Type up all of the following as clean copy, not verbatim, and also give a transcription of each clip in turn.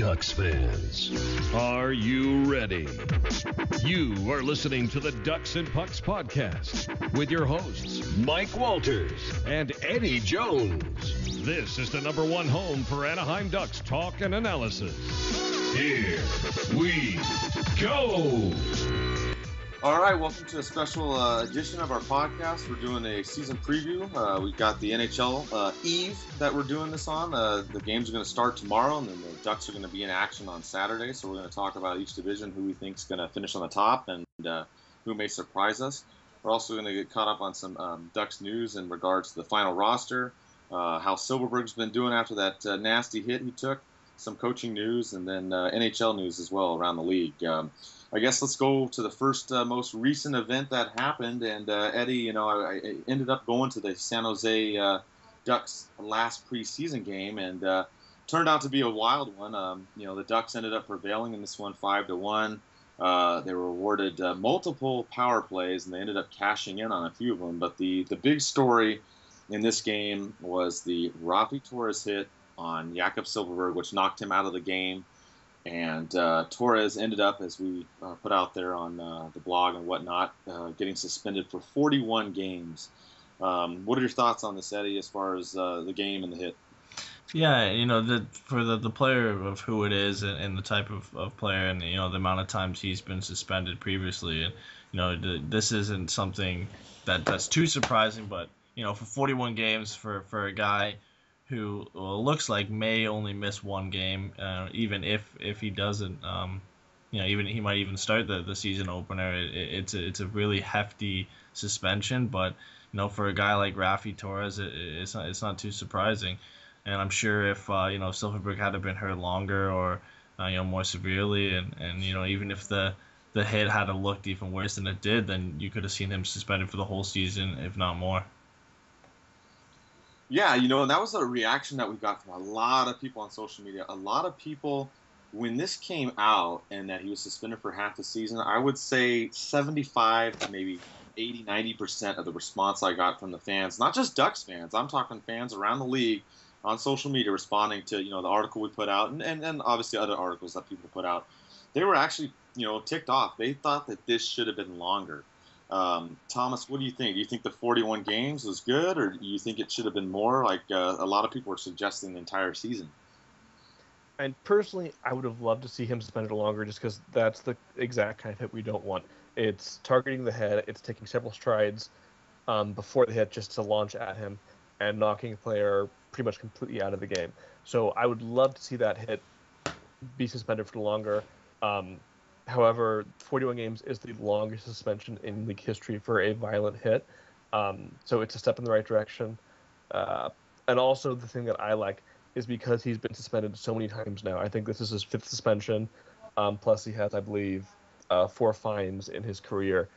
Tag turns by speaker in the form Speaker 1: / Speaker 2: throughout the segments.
Speaker 1: Ducks fans, are you ready? You are listening to the Ducks and Pucks podcast with your hosts, Mike Walters and Eddy Jones. This is the #1 home for Anaheim Ducks talk and analysis. Here we go.
Speaker 2: All right, welcome to a special edition of our podcast. We're doing a season preview. We've got the NHL Eve that we're doing this on. The games are going to start tomorrow, and then the Ducks are going to be in action on Saturday. So we're going to talk about each division, who we think is going to finish on the top, and who may surprise us. We're also going to get caught up on some Ducks news in regards to the final roster, how Silfverberg's been doing after that nasty hit he took, some coaching news, and then NHL news as well around the league. I guess let's go to the first most recent event that happened. And Eddy, I ended up going to the San Jose Ducks last preseason game, and turned out to be a wild one. The Ducks ended up prevailing in this one 5-1. They were awarded multiple power plays, and they ended up cashing in on a few of them. But the big story in this game was the Raffi Torres hit on Jakob Silfverberg, which knocked him out of the game. And Torres ended up, as we put out there on the blog and whatnot, getting suspended for 41 games. What are your thoughts on this, Eddy, as far as the game and the hit?
Speaker 3: Yeah, for the player of who it is and the type of player and, the amount of times he's been suspended previously. And, this isn't something that's too surprising, but, for 41 games for a guy who looks like may only miss one game, even if he doesn't, even he might even start the season opener. It's a really hefty suspension, but for a guy like Raffi Torres, it's not too surprising. And I'm sure if Silfverberg had been hurt longer or more severely, and even if the hit had looked even worse than it did, then you could have seen him suspended for the whole season, if not more.
Speaker 2: Yeah, and that was a reaction that we got from a lot of people on social media. A lot of people, when this came out and that he was suspended for half the season, I would say 75 to maybe 80, 90% of the response I got from the fans, not just Ducks fans, I'm talking fans around the league on social media responding to, the article we put out and obviously other articles that people put out. They were actually, ticked off. They thought that this should have been longer. Thomas, what do you think? Do you think the 41 games was good, or do you think it should have been more? Like a lot of people were suggesting the entire season.
Speaker 4: And personally, I would have loved to see him suspended longer, just because that's the exact kind of hit we don't want. It's targeting the head. It's taking several strides before the hit just to launch at him and knocking a player pretty much completely out of the game. So I would love to see that hit be suspended for longer. However, 41 games is the longest suspension in league history for a violent hit. So it's a step in the right direction. And also the thing that I like is because he's been suspended so many times now. I think this is his 5th suspension. Plus he has, I believe, 4 fines in his career.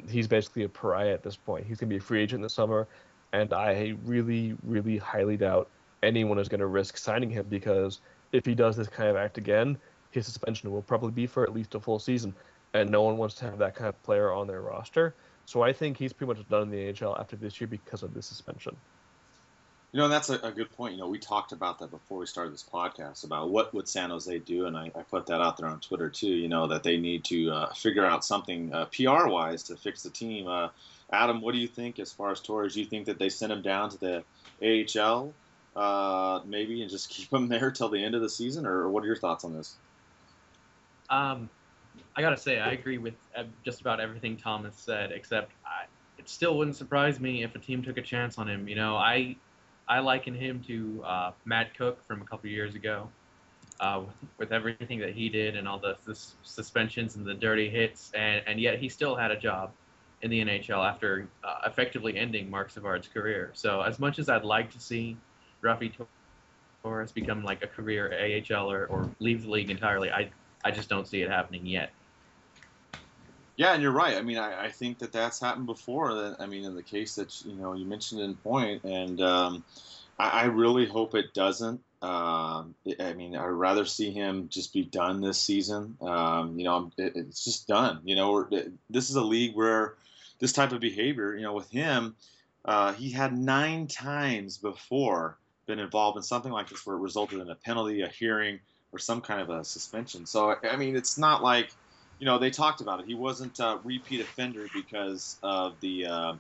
Speaker 4: He's basically a pariah at this point. He's going to be a free agent this summer. And I really, really highly doubt anyone is going to risk signing him, because if he does this kind of act again, his suspension will probably be for at least a full season, and no one wants to have that kind of player on their roster. So I think he's pretty much done in the AHL after this year because of this suspension.
Speaker 2: And that's a good point. We talked about that before we started this podcast, about what would San Jose do, and I put that out there on Twitter too, that they need to figure out something PR-wise to fix the team. Adam, what do you think as far as Torres? Do you think that they send him down to the AHL maybe and just keep him there till the end of the season, or what are your thoughts on this?
Speaker 5: I gotta say, I agree with just about everything Thomas said, except it still wouldn't surprise me if a team took a chance on him. I liken him to Matt Cook from a couple years ago, with everything that he did and all the suspensions and the dirty hits, and yet he still had a job in the NHL after effectively ending Marc Savard's career. So as much as I'd like to see Raffi Torres become like a career AHL or leave the league entirely, I just don't see it happening yet.
Speaker 2: Yeah, and you're right. I mean, I think that's happened before. I mean, in the case that you mentioned in point, and I really hope it doesn't. I mean, I'd rather see him just be done this season. It's just done. This is a league where this type of behavior, with him, he had 9 times before been involved in something like this where it resulted in a penalty, a hearing, or some kind of a suspension. So I mean, it's not like, they talked about it. He wasn't a repeat offender because of the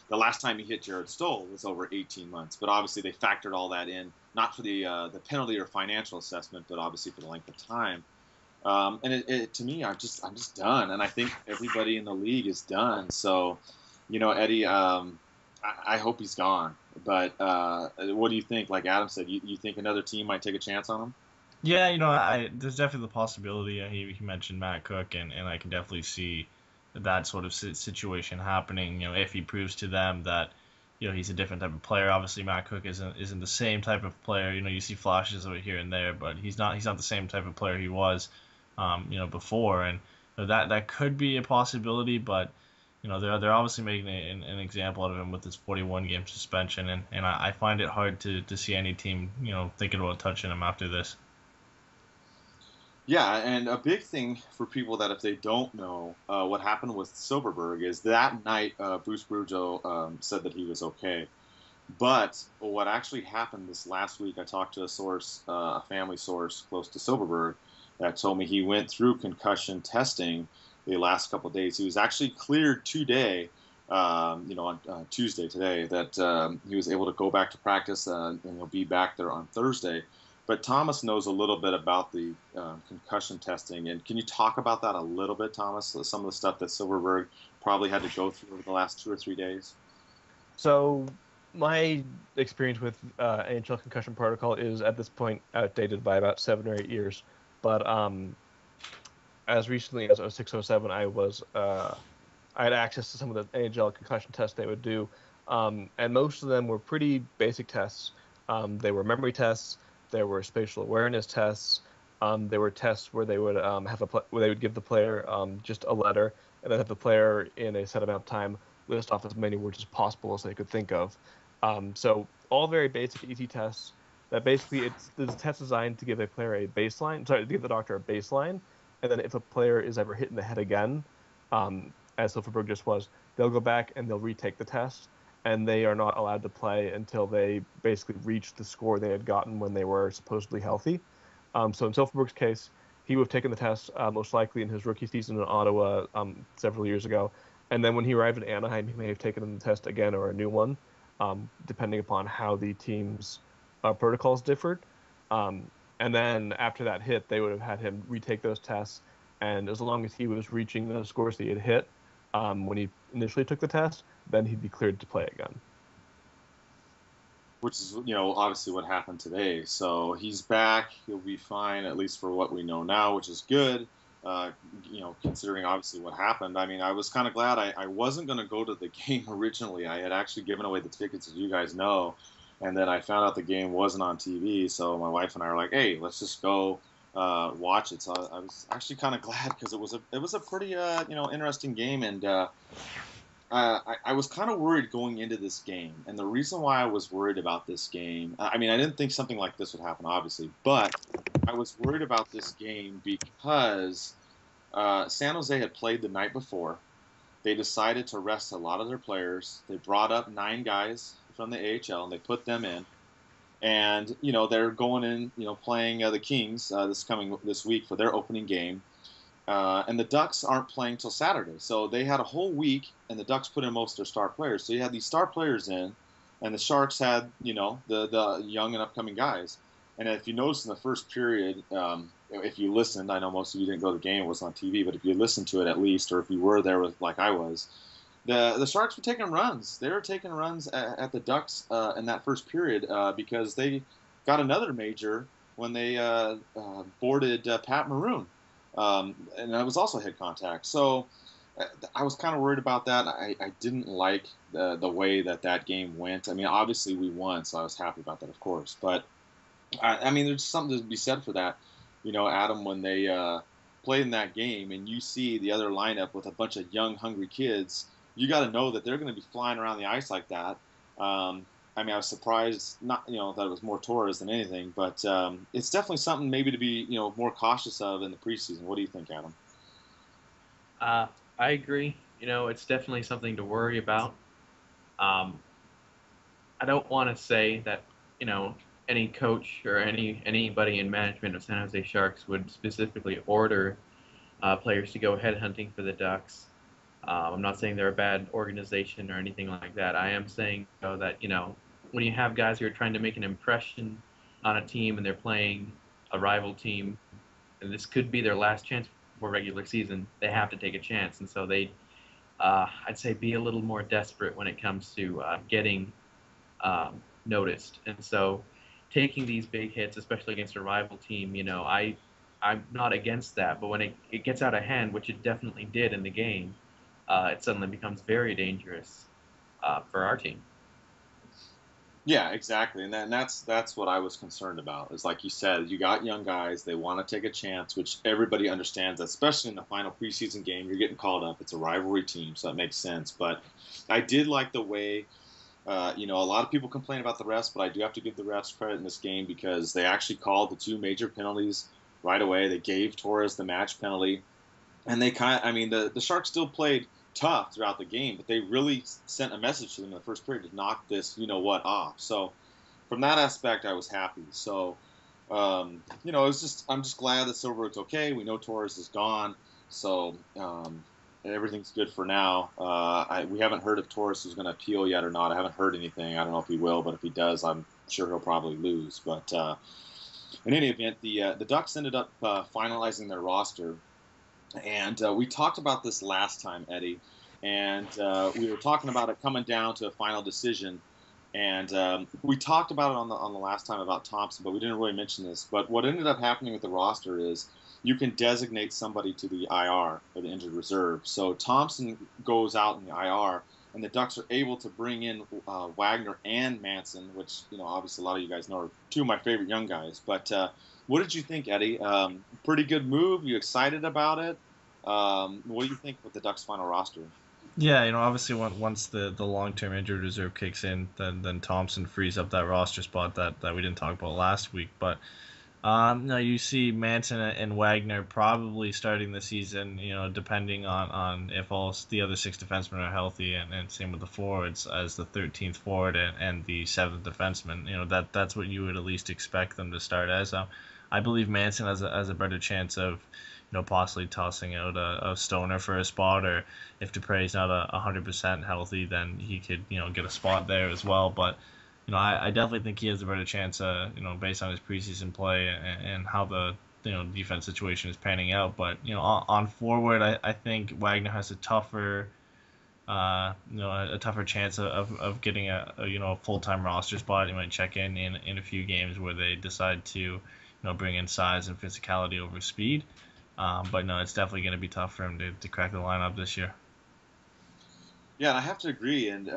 Speaker 2: last time he hit Jared Stoll was over 18 months. But obviously they factored all that in, not for the penalty or financial assessment, but obviously for the length of time. And to me, I'm just done, and I think everybody in the league is done. So, Eddie, I hope he's gone. But what do you think? Like Adam said, you think another team might take a chance on him?
Speaker 3: Yeah, there's definitely the possibility. He mentioned Matt Cook, and I can definitely see that sort of situation happening. If he proves to them that he's a different type of player. Obviously, Matt Cook isn't the same type of player. You see flashes of it here and there, but he's not the same type of player he was, before. And that could be a possibility, but they're obviously making an example out of him with this 41-game suspension, and I find it hard to see any team thinking about touching him after this.
Speaker 2: Yeah, and a big thing for people that if they don't know what happened with Silfverberg is that night Bruce Boudreau said that he was okay. But what actually happened this last week, I talked to a source, a family source close to Silfverberg, that told me he went through concussion testing the last couple of days. He was actually cleared today, on Tuesday today, that he was able to go back to practice and he'll be back there on Thursday. But Thomas knows a little bit about the concussion testing. And can you talk about that a little bit, Thomas? Some of the stuff that Silfverberg probably had to go through over the last 2 or 3 days?
Speaker 4: So my experience with NHL concussion protocol is at this point outdated by about 7 or 8 years. But as recently as 06-07, I had access to some of the NHL concussion tests they would do. And most of them were pretty basic tests. They were memory tests. There were spatial awareness tests. There were tests where they would where they would give the player just a letter, and then have the player in a set amount of time list off as many words as possible as they could think of. So all very basic, easy tests. That basically it's test designed to give a player a baseline. Sorry, to give the doctor a baseline, and then if a player is ever hit in the head again, as Silfverberg just was, they'll go back and they'll retake the test. And they are not allowed to play until they basically reach the score they had gotten when they were supposedly healthy. So in Silfverberg's case, he would have taken the test most likely in his rookie season in Ottawa several years ago. And then when he arrived in Anaheim, he may have taken the test again or a new one, depending upon how the team's protocols differed. And then after that hit, they would have had him retake those tests. And as long as he was reaching the scores that he had hit when he initially took the test, then he'd be cleared to play again.
Speaker 2: Which is, obviously what happened today. So he's back. He'll be fine, at least for what we know now, which is good, considering obviously what happened. I mean, I was kind of glad I wasn't going to go to the game originally. I had actually given away the tickets, as you guys know, and then I found out the game wasn't on TV. So my wife and I were like, hey, let's just go watch it. So I was actually kind of glad because it was a pretty, interesting game. And I was kind of worried going into this game, and the reason why I was worried about this game, I mean, I didn't think something like this would happen, obviously, but I was worried about this game because San Jose had played the night before. They decided to rest a lot of their players. They brought up 9 guys from the AHL, and they put them in. And, they're going in, playing the Kings this week for their opening game. And the Ducks aren't playing till Saturday. So they had a whole week, and the Ducks put in most of their star players. So you had these star players in, and the Sharks had, the young and upcoming guys. And if you notice in the first period, if you listened, I know most of you didn't go to the game, it was on TV, but if you listened to it at least, or if you were there like I was, the Sharks were taking runs. They were taking runs at the Ducks in that first period because they got another major when they boarded Pat Maroon. And that was also head contact. So I was kind of worried about that. I didn't like the way that game went. I mean, obviously we won, so I was happy about that, of course. But, I mean, there's something to be said for that. Adam, when they played in that game and you see the other lineup with a bunch of young, hungry kids, you got to know that they're going to be flying around the ice like that. I mean, I was surprised, not that it was more Torres than anything, but it's definitely something maybe to be more cautious of in the preseason. What do you think, Adam?
Speaker 5: I agree. It's definitely something to worry about. I don't want to say that any coach or anybody in management of San Jose Sharks would specifically order players to go headhunting for the Ducks. I'm not saying they're a bad organization or anything like that. I am saying, though, that, when you have guys who are trying to make an impression on a team and they're playing a rival team, and this could be their last chance for regular season, they have to take a chance. And so I'd say, be a little more desperate when it comes to getting noticed. And so taking these big hits, especially against a rival team, I'm not against that. But when it gets out of hand, which it definitely did in the game, it suddenly becomes very dangerous for our team.
Speaker 2: Yeah, exactly, and that's what I was concerned about. Is like you said, you got young guys, they want to take a chance, which everybody understands. Especially in the final preseason game, you're getting called up. It's a rivalry team, so that makes sense. But I did like the way, a lot of people complain about the refs, but I do have to give the refs credit in this game because they actually called the 2 major penalties right away. They gave Torres the match penalty, and they the Sharks still played tough throughout the game, but they really sent a message to them in the first period to knock this, off. So from that aspect, I was happy. So, I'm just glad that Silverberg's okay. We know Torres is gone. So, everything's good for now. We haven't heard if Torres is going to appeal yet or not. I haven't heard anything. I don't know if he will, but if he does, I'm sure he'll probably lose. But, in any event, the Ducks ended up finalizing their roster. And we talked about this last time, Eddie, and we were talking about it coming down to a final decision. And we talked about it on the last time about Thompson, but we didn't really mention this. But what ended up happening with the roster is you can designate somebody to the IR, or the injured reserve. So Thompson goes out in the IR, and the Ducks are able to bring in Wagner and Manson, which, obviously a lot of you guys know are 2 of my favorite young guys. But what did you think, Eddie? Pretty good move. You excited about it? What do you think with the Ducks' final roster?
Speaker 3: Yeah, obviously once the long-term injured reserve kicks in, then Thompson frees up that roster spot that we didn't talk about last week. But you see Manson and Wagner probably starting the season, depending on if all the other 6 defensemen are healthy, and same with the forwards as the 13th forward and the 7th defenseman. That's what you would at least expect them to start as. I believe Manson has a better chance of possibly tossing out a Stoner for a spot, or if Dupre's not 100% healthy, then he could get a spot there as well. But I definitely think he has a better chance, based on his preseason play and how the defense situation is panning out. But on forward, I think Wagner has a tougher chance of getting a full-time roster spot. He might check in a few games where they decide to bring in size and physicality over speed. But no, it's definitely going to be tough for him to crack the lineup this year.
Speaker 2: Yeah, and I have to agree. And,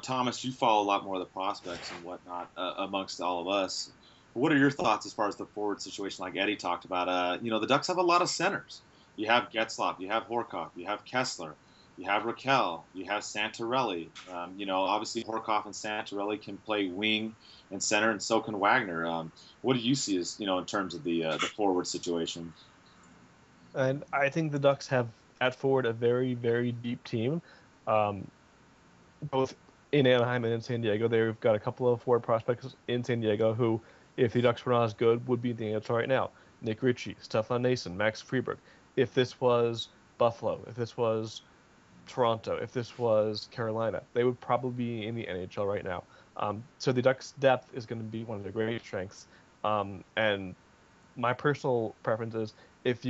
Speaker 2: Thomas, you follow a lot more of the prospects and whatnot amongst all of us. What are your thoughts as far as the forward situation like Eddie talked about? The Ducks have a lot of centers. You have Getzlaf, you have Horcoff, you have Kessler, you have Raquel, you have Santorelli. Obviously Horcoff and Santorelli can play wing and center, and so can Wagner. What do you see as, in terms of the forward situation?
Speaker 4: And I think the Ducks have at forward a very, very deep team, both in Anaheim and in San Diego. They've got a couple of forward prospects in San Diego who, if the Ducks were not as good, would be in the NHL right now. Nick Ritchie, Stefan Nason, Max Freeberg. If this was Buffalo, if this was Toronto, if this was Carolina, they would probably be in the NHL right now. So the Ducks' depth is going to be one of their great strengths. And my personal preference is, if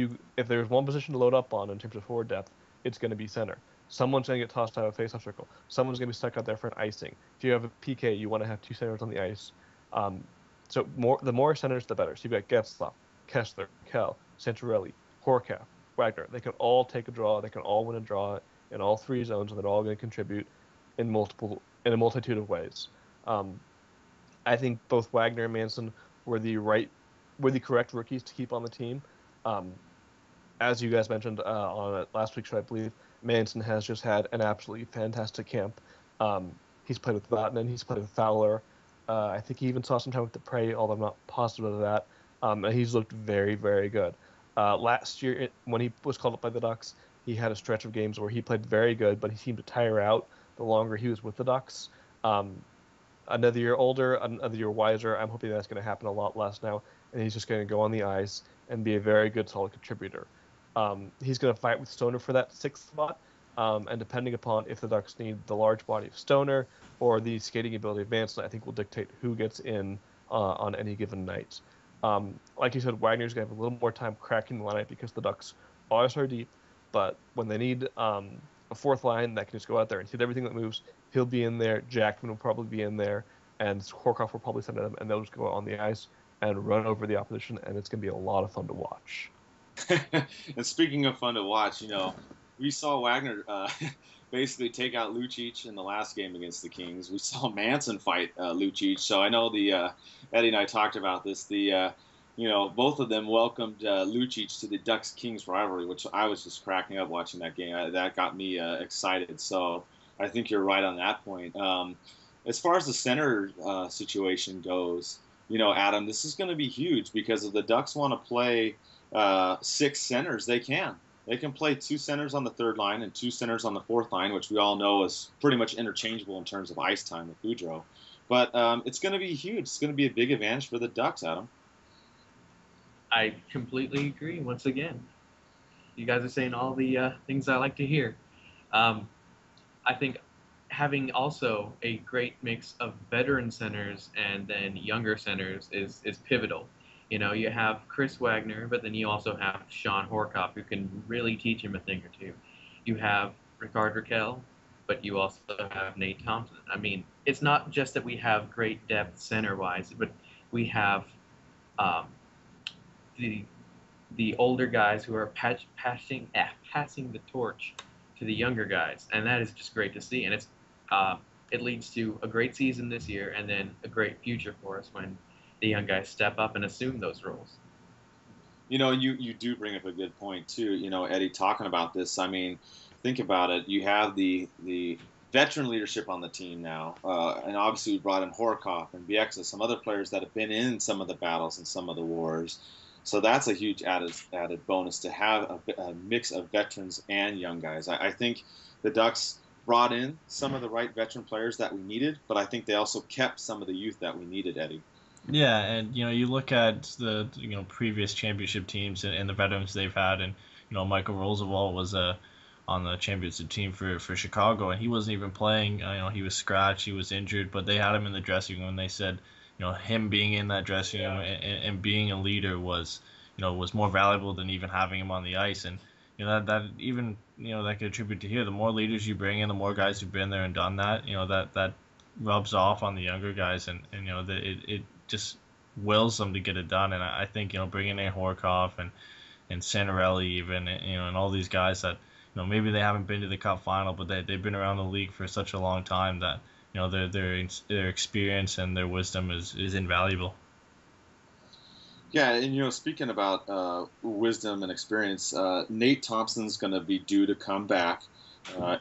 Speaker 4: there's one position to load up on in terms of forward depth, it's going to be center. Someone's going to get tossed out of a face-off circle. Someone's going to be stuck out there for an icing. If you have a PK, you want to have 2 centers on the ice. So the more centers, the better. So you've got Getzlaf, Kessler, Kell, Santorelli, Horcoff, Wagner. They can all take a draw. They can all win a draw in all 3 zones, and they're all going to contribute in a multitude of ways. I think both Wagner and Manson were the correct rookies to keep on the team. As you guys mentioned on last week's show, I believe Manson has just had an absolutely fantastic camp. He's played with Vatanen, he's played with Fowler. I think he even saw some time with Dupre, although I'm not positive of that. And he's looked very, very good. Last year, when he was called up by the Ducks, he had a stretch of games where he played very good, but he seemed to tire out the longer he was with the Ducks. another year older, another year wiser. I'm hoping that's going to happen a lot less now, and he's just going to go on the ice and be a very good, solid contributor. He's going to fight with Stoner for that sixth spot, and depending upon if the Ducks need the large body of Stoner or the skating ability of Manson, I think will dictate who gets in on any given night. Like you said, Wagner's going to have a little more time cracking the lineup because the Ducks are so deep, but when they need a fourth line that can just go out there and hit everything that moves, he'll be in there. Jackman will probably be in there, and Horkoff will probably send them, and they'll just go on the ice and run over the opposition, and it's going to be a lot of fun to watch.
Speaker 2: And speaking of fun to watch, we saw Wagner basically take out Lucic in the last game against the Kings. We saw Manson fight Lucic. So I know Eddie and I talked about this. Both of them welcomed Lucic to the Ducks-Kings rivalry, which I was just cracking up watching that game. That got me excited. So I think you're right on that point. As far as the center situation goes, Adam, this is going to be huge because if the Ducks want to play 6 centers, they can. They can play 2 centers on the third line and 2 centers on the fourth line, which we all know is pretty much interchangeable in terms of ice time with Boudreau. But it's going to be huge. It's going to be a big advantage for the Ducks, Adam.
Speaker 5: I completely agree. Once again, you guys are saying all the things I like to hear. I think having also a great mix of veteran centers and then younger centers is pivotal. You have Chris Wagner, but then you also have Sean Horkoff, who can really teach him a thing or two. You have Ricard Raquel, but you also have Nate Thompson. I mean, it's not just that we have great depth center-wise, but we have the older guys who are passing the torch to the younger guys, and that is just great to see. And it leads to a great season this year, and then a great future for us when the young guys step up and assume those roles.
Speaker 2: You do bring up a good point too. Eddie, talking about this. I mean, think about it. You have the veteran leadership on the team now, and obviously we brought in Horkoff and Bieksa, some other players that have been in some of the battles and some of the wars. So that's a huge added bonus to have a mix of veterans and young guys. I think the Ducks brought in some of the right veteran players that we needed, but I think they also kept some of the youth that we needed, Eddie.
Speaker 3: Yeah, and you look at the previous championship teams and the veterans they've had, and Michael Roosevelt was on the championship team for Chicago, and he wasn't even playing. He was scratched, he was injured, but they had him in the dressing room, and they said him being in that dressing room and being a leader was more valuable than even having him on the ice, and that even that could attribute to here. The more leaders you bring in, the more guys who've been there and done that, that rubs off on the younger guys, and it just wills them to get it done. And I think bringing in Horkoff and Santorelli even and all these guys that maybe they haven't been to the Cup final, but they've been around the league for such a long time that their experience and their wisdom is invaluable.
Speaker 2: Yeah, and speaking about wisdom and experience, Nate Thompson's going to be due to come back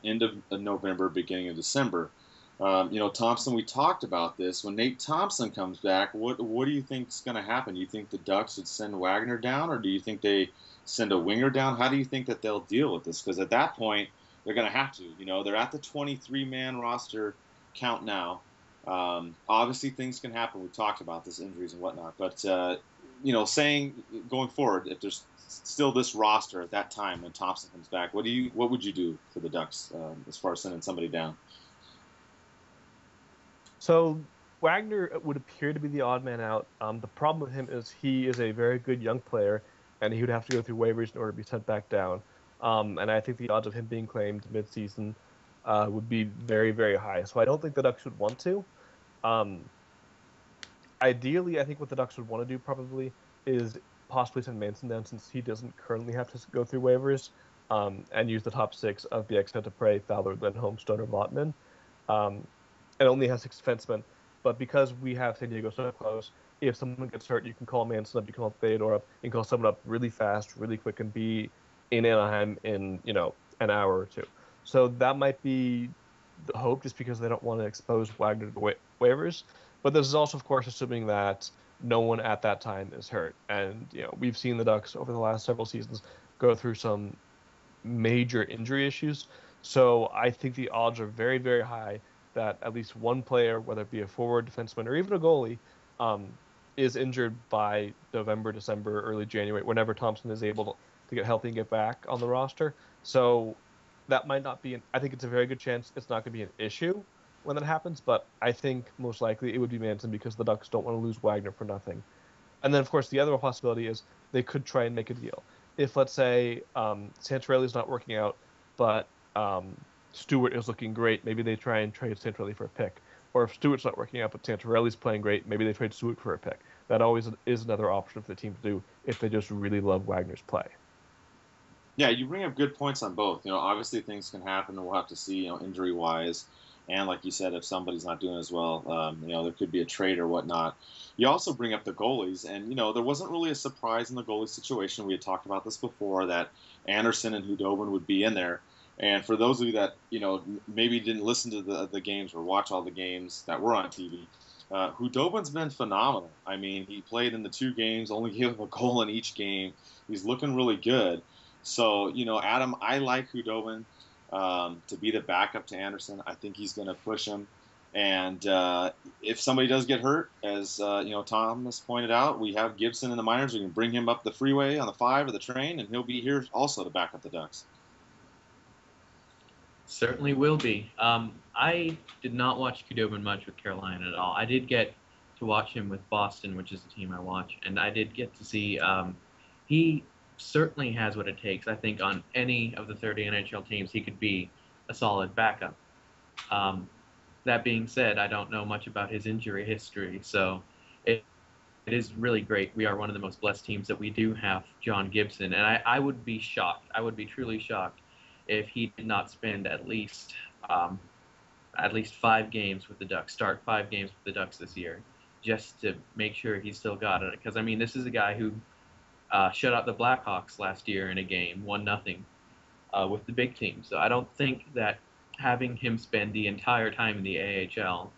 Speaker 2: end of November, beginning of December. Thompson, we talked about this. When Nate Thompson comes back, what do you think is going to happen? Do you think the Ducks would send Wagner down, or do you think they send a winger down? How do you think that they'll deal with this? Because at that point, they're going to have to. They're at the 23-man roster count now. Obviously, things can happen. We talked about this, injuries and whatnot. But, saying going forward, if there's still this roster at that time when Thompson comes back, what would you do for the Ducks as far as sending somebody down?
Speaker 4: So Wagner would appear to be the odd man out. The problem with him is he is a very good young player, and he would have to go through waivers in order to be sent back down. And I think the odds of him being claimed mid-season would be very, very high. So I don't think the Ducks would want to. Ideally, I think what the Ducks would want to do probably is possibly send Manson down, since he doesn't currently have to go through waivers, and use the top 6 of the extent to Prey, Fowler, Lindholm, Stoner, Votman. It only has 6 defensemen, but because we have San Diego so close, if someone gets hurt, you can call Manson up, you can call Theodore up, you can call someone up really fast, really quick, and be in Anaheim in an hour or 2. So that might be the hope, just because they don't want to expose Wagner to waivers. But this is also, of course, assuming that no one at that time is hurt. And we've seen the Ducks over the last several seasons go through some major injury issues. So I think the odds are very, very high that at least one player, whether it be a forward, defenseman, or even a goalie, is injured by November, December, early January, whenever Thompson is able to get healthy and get back on the roster. So that might not be I think it's a very good chance it's not going to be an issue when that happens, but I think most likely it would be Manson because the Ducks don't want to lose Wagner for nothing. And then, of course, the other possibility is they could try and make a deal. If, let's say, Santorelli's not working out, but Stewart is looking great, maybe they try and trade Santorelli for a pick. Or if Stewart's not working out, but Santorelli's playing great, maybe they trade Stewart for a pick. That always is another option for the team to do if they just really love Wagner's play.
Speaker 2: Yeah, you bring up good points on both. Obviously things can happen, and we'll have to see, injury-wise. And like you said, if somebody's not doing as well, there could be a trade or whatnot. You also bring up the goalies, and, there wasn't really a surprise in the goalie situation. We had talked about this before, that Anderson and Hudobin would be in there. And for those of you that, maybe didn't listen to the games or watch all the games that were on TV, Hudobin's been phenomenal. I mean, he played in the 2 games, only gave up a goal in each game. He's looking really good. So, Adam, I like Hudobin to be the backup to Anderson. I think he's going to push him. And if somebody does get hurt, as Thomas pointed out, we have Gibson in the minors. We can bring him up the freeway on the 5 or the train, and he'll be here also to back up the Ducks.
Speaker 5: Certainly will be. I did not watch Hudobin much with Carolina at all. I did get to watch him with Boston, which is the team I watch, and I did get to see he certainly has what it takes. I think on any of the 30 NHL teams, he could be a solid backup. That being said, I don't know much about his injury history, so it is really great. We are one of the most blessed teams that we do have John Gibson, and I would be shocked. I would be truly shocked if he did not spend at least 5 games with the Ducks, start 5 games with the Ducks this year, just to make sure he's still got it. Because, this is a guy who shut out the Blackhawks last year in a game, 1-0, with the big team. So I don't think that having him spend the entire time in the AHL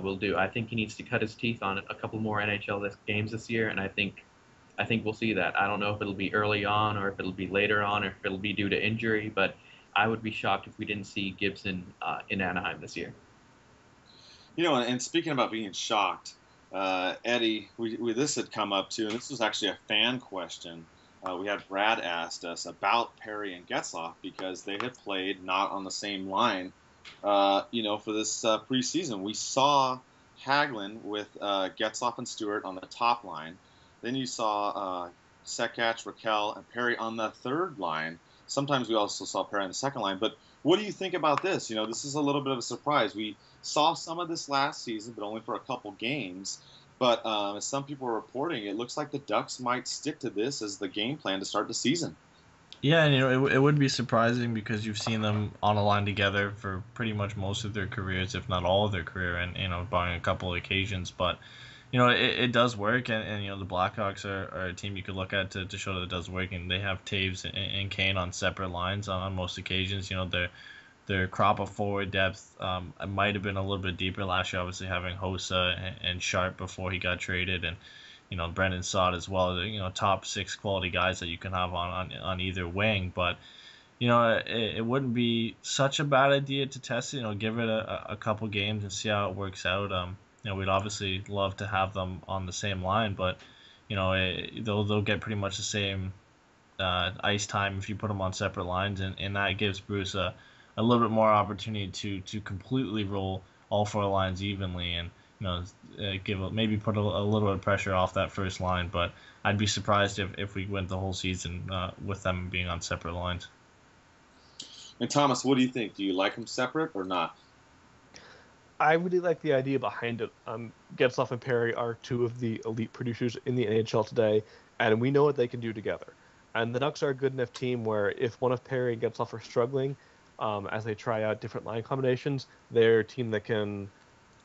Speaker 5: will do. I think he needs to cut his teeth on a couple more NHL games this year, and I think we'll see that. I don't know if it'll be early on or if it'll be later on or if it'll be due to injury, but I would be shocked if we didn't see Gibson in Anaheim this year.
Speaker 2: And speaking about being shocked, Eddie, this had come up too, and this was actually a fan question. We had Brad asked us about Perry and Getzlaf because they had played not on the same line, for this preseason. We saw Hagelin with Getzlaf and Stewart on the top line. Then you saw Sekach, Raquel, and Perry on the third line. Sometimes we also saw Perry on the second line. But what do you think about this? This is a little bit of a surprise. We saw some of this last season, but only for a couple games. But as some people are reporting, it looks like the Ducks might stick to this as the game plan to start the season.
Speaker 3: Yeah, and it would be surprising because you've seen them on a line together for pretty much most of their careers, if not all of their career, and barring a couple of occasions. But it does work, and the Blackhawks are a team you could look at to show that it does work, and they have Taves and Kane on separate lines on most occasions. Their crop of forward depth might have been a little bit deeper last year, obviously having Hossa and Sharp before he got traded, and Brendan Saad as well. Top 6 quality guys that you can have on either wing, but it wouldn't be such a bad idea to test it. Give it a couple games and see how it works out. We'd obviously love to have them on the same line, but they'll get pretty much the same ice time if you put them on separate lines, and that gives Bruce a little bit more opportunity to completely roll all 4 lines evenly, and maybe put a little bit of pressure off that first line. But I'd be surprised if we went the whole season with them being on separate lines.
Speaker 2: And Thomas, what do you think? Do you like them separate or not?
Speaker 4: I really like the idea behind it. Getzlaf and Perry are 2 of the elite producers in the NHL today, and we know what they can do together. And the Ducks are a good enough team where if one of Perry and Getzlaf are struggling, as they try out different line combinations, they're a team that can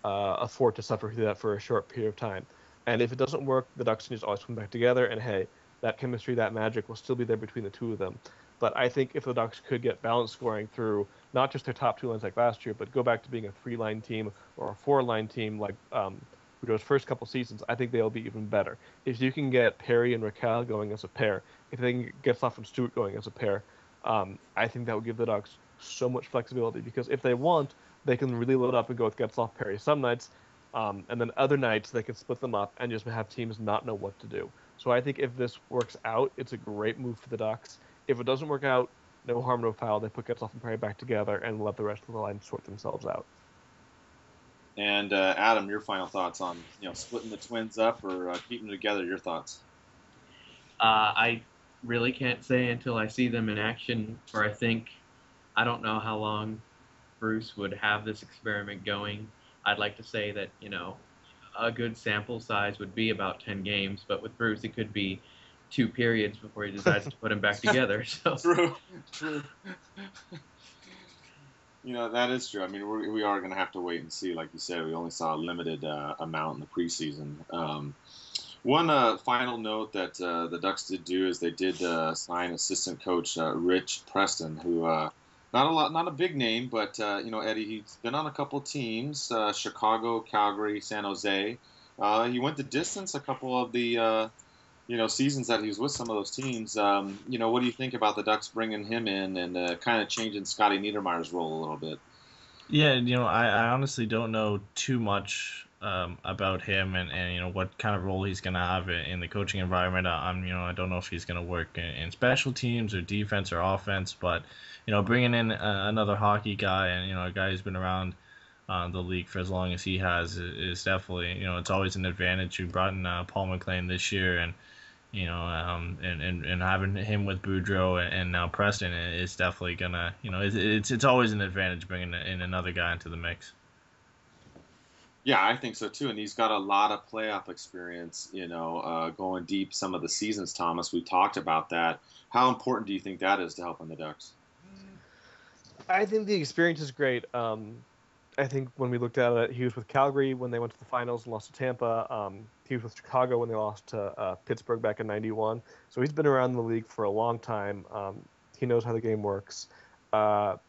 Speaker 4: afford to suffer through that for a short period of time. And if it doesn't work, the Ducks can just always come back together, and hey, that chemistry, that magic will still be there between the 2 of them. But I think if the Ducks could get balanced scoring through not just their top 2 lines like last year, but go back to being a 3-line team or a 4-line team like Trudeau's first couple seasons, I think they'll be even better. If you can get Perry and Raquel going as a pair, if they can get Getzlaf and Stewart going as a pair, I think that would give the Ducks so much flexibility because if they want, they can really load up and go with Getzlaf, Perry some nights, and then other nights they can split them up and just have teams not know what to do. So I think if this works out, it's a great move for the Ducks. If it doesn't work out, no harm, no foul. They put Getzlaf and Perry back together and let the rest of the line sort themselves out.
Speaker 2: And Adam, your final thoughts on splitting the Twins up or keeping them together? Your thoughts?
Speaker 5: I really can't say until I see them in action, or I don't know how long Bruce would have this experiment going. I'd like to say that, a good sample size would be about 10 games, but with Bruce, it could be 2 periods before he decides to put them back together. So
Speaker 2: True. That is true. I mean, we are going to have to wait and see. Like you said, we only saw a limited amount in the preseason. One final note that the Ducks did do is they did sign assistant coach Rich Preston, who not a big name, but Eddie, he's been on a couple of teams: Chicago, Calgary, San Jose. He went the distance a couple of the seasons that he was with some of those teams. What do you think about the Ducks bringing him in and kind of changing Scotty Niedermayer's role a little bit?
Speaker 3: Yeah, I honestly don't know too much about him and what kind of role he's going to have in the coaching environment. I don't know if he's going to work in special teams or defense or offense, but bringing in another hockey guy and a guy who's been around the league for as long as he has is definitely it's always an advantage. We brought in Paul McLean this year, and and having him with Boudreau and now Preston is definitely gonna it's always an advantage bringing in another guy into the mix.
Speaker 2: Yeah, I think so too, and he's got a lot of playoff experience. Going deep some of the seasons. Thomas, we talked about that. How important do you think that is to helping the Ducks?
Speaker 4: I think the experience is great. I think when we looked at it, he was with Calgary when they went to the finals and lost to Tampa. He was with Chicago when they lost to Pittsburgh back in '91. So he's been around the league for a long time. He knows how the game works. The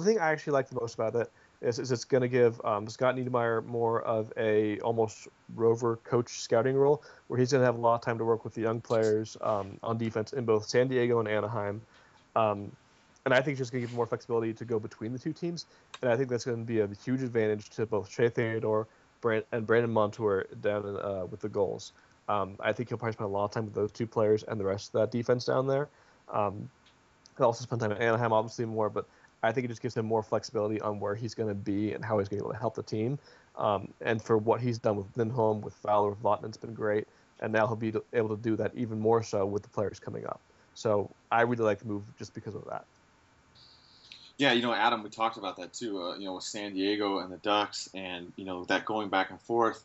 Speaker 4: thing I actually like the most about it is it's going to give Scott Niedermayer more of a almost rover coach scouting role, where he's going to have a lot of time to work with the young players on defense in both San Diego and Anaheim. And I think it's just going to give more flexibility to go between the two teams. And I think that's going to be a huge advantage to both Shea Theodore and Brandon Montour down with the goals. I think he'll probably spend a lot of time with those two players and the rest of that defense down there. He'll also spend time in Anaheim, obviously, more, but I think it just gives him more flexibility on where he's going to be and how he's going to be able to help the team. And for what he's done with Lindholm, with Fowler, with Vatanen, it's been great. And now he'll be able to do that even more so with the players coming up. So I really like the move just because of that.
Speaker 2: Yeah, Adam, we talked about that too. With San Diego and the Ducks, and that going back and forth.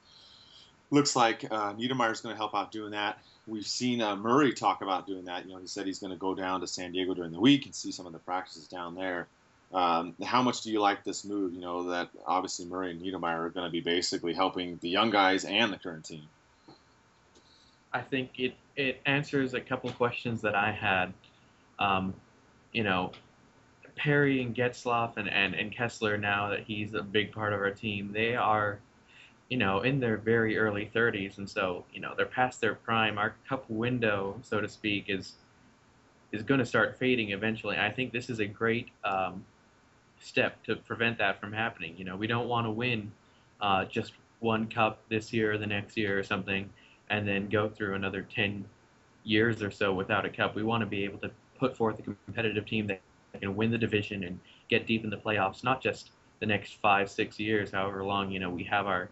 Speaker 2: Looks like Niedermayer's going to help out doing that. We've seen Murray talk about doing that. He said he's going to go down to San Diego during the week and see some of the practices down there. How much do you like this move? That obviously Murray and Niedermayer are going to be basically helping the young guys and the current team.
Speaker 5: I think it answers a couple questions that I had. Perry and Getzlaf and Kessler, now that he's a big part of our team, they are, in their very early 30s, and so, they're past their prime. Our cup window, so to speak, is going to start fading eventually. I think this is a great step to prevent that from happening. We don't want to win just one cup this year or the next year or something, and then go through another 10 years or so without a cup. We want to be able to put forth a competitive team that can win the division and get deep in the playoffs, not just the next 5-6 years, however long, we have our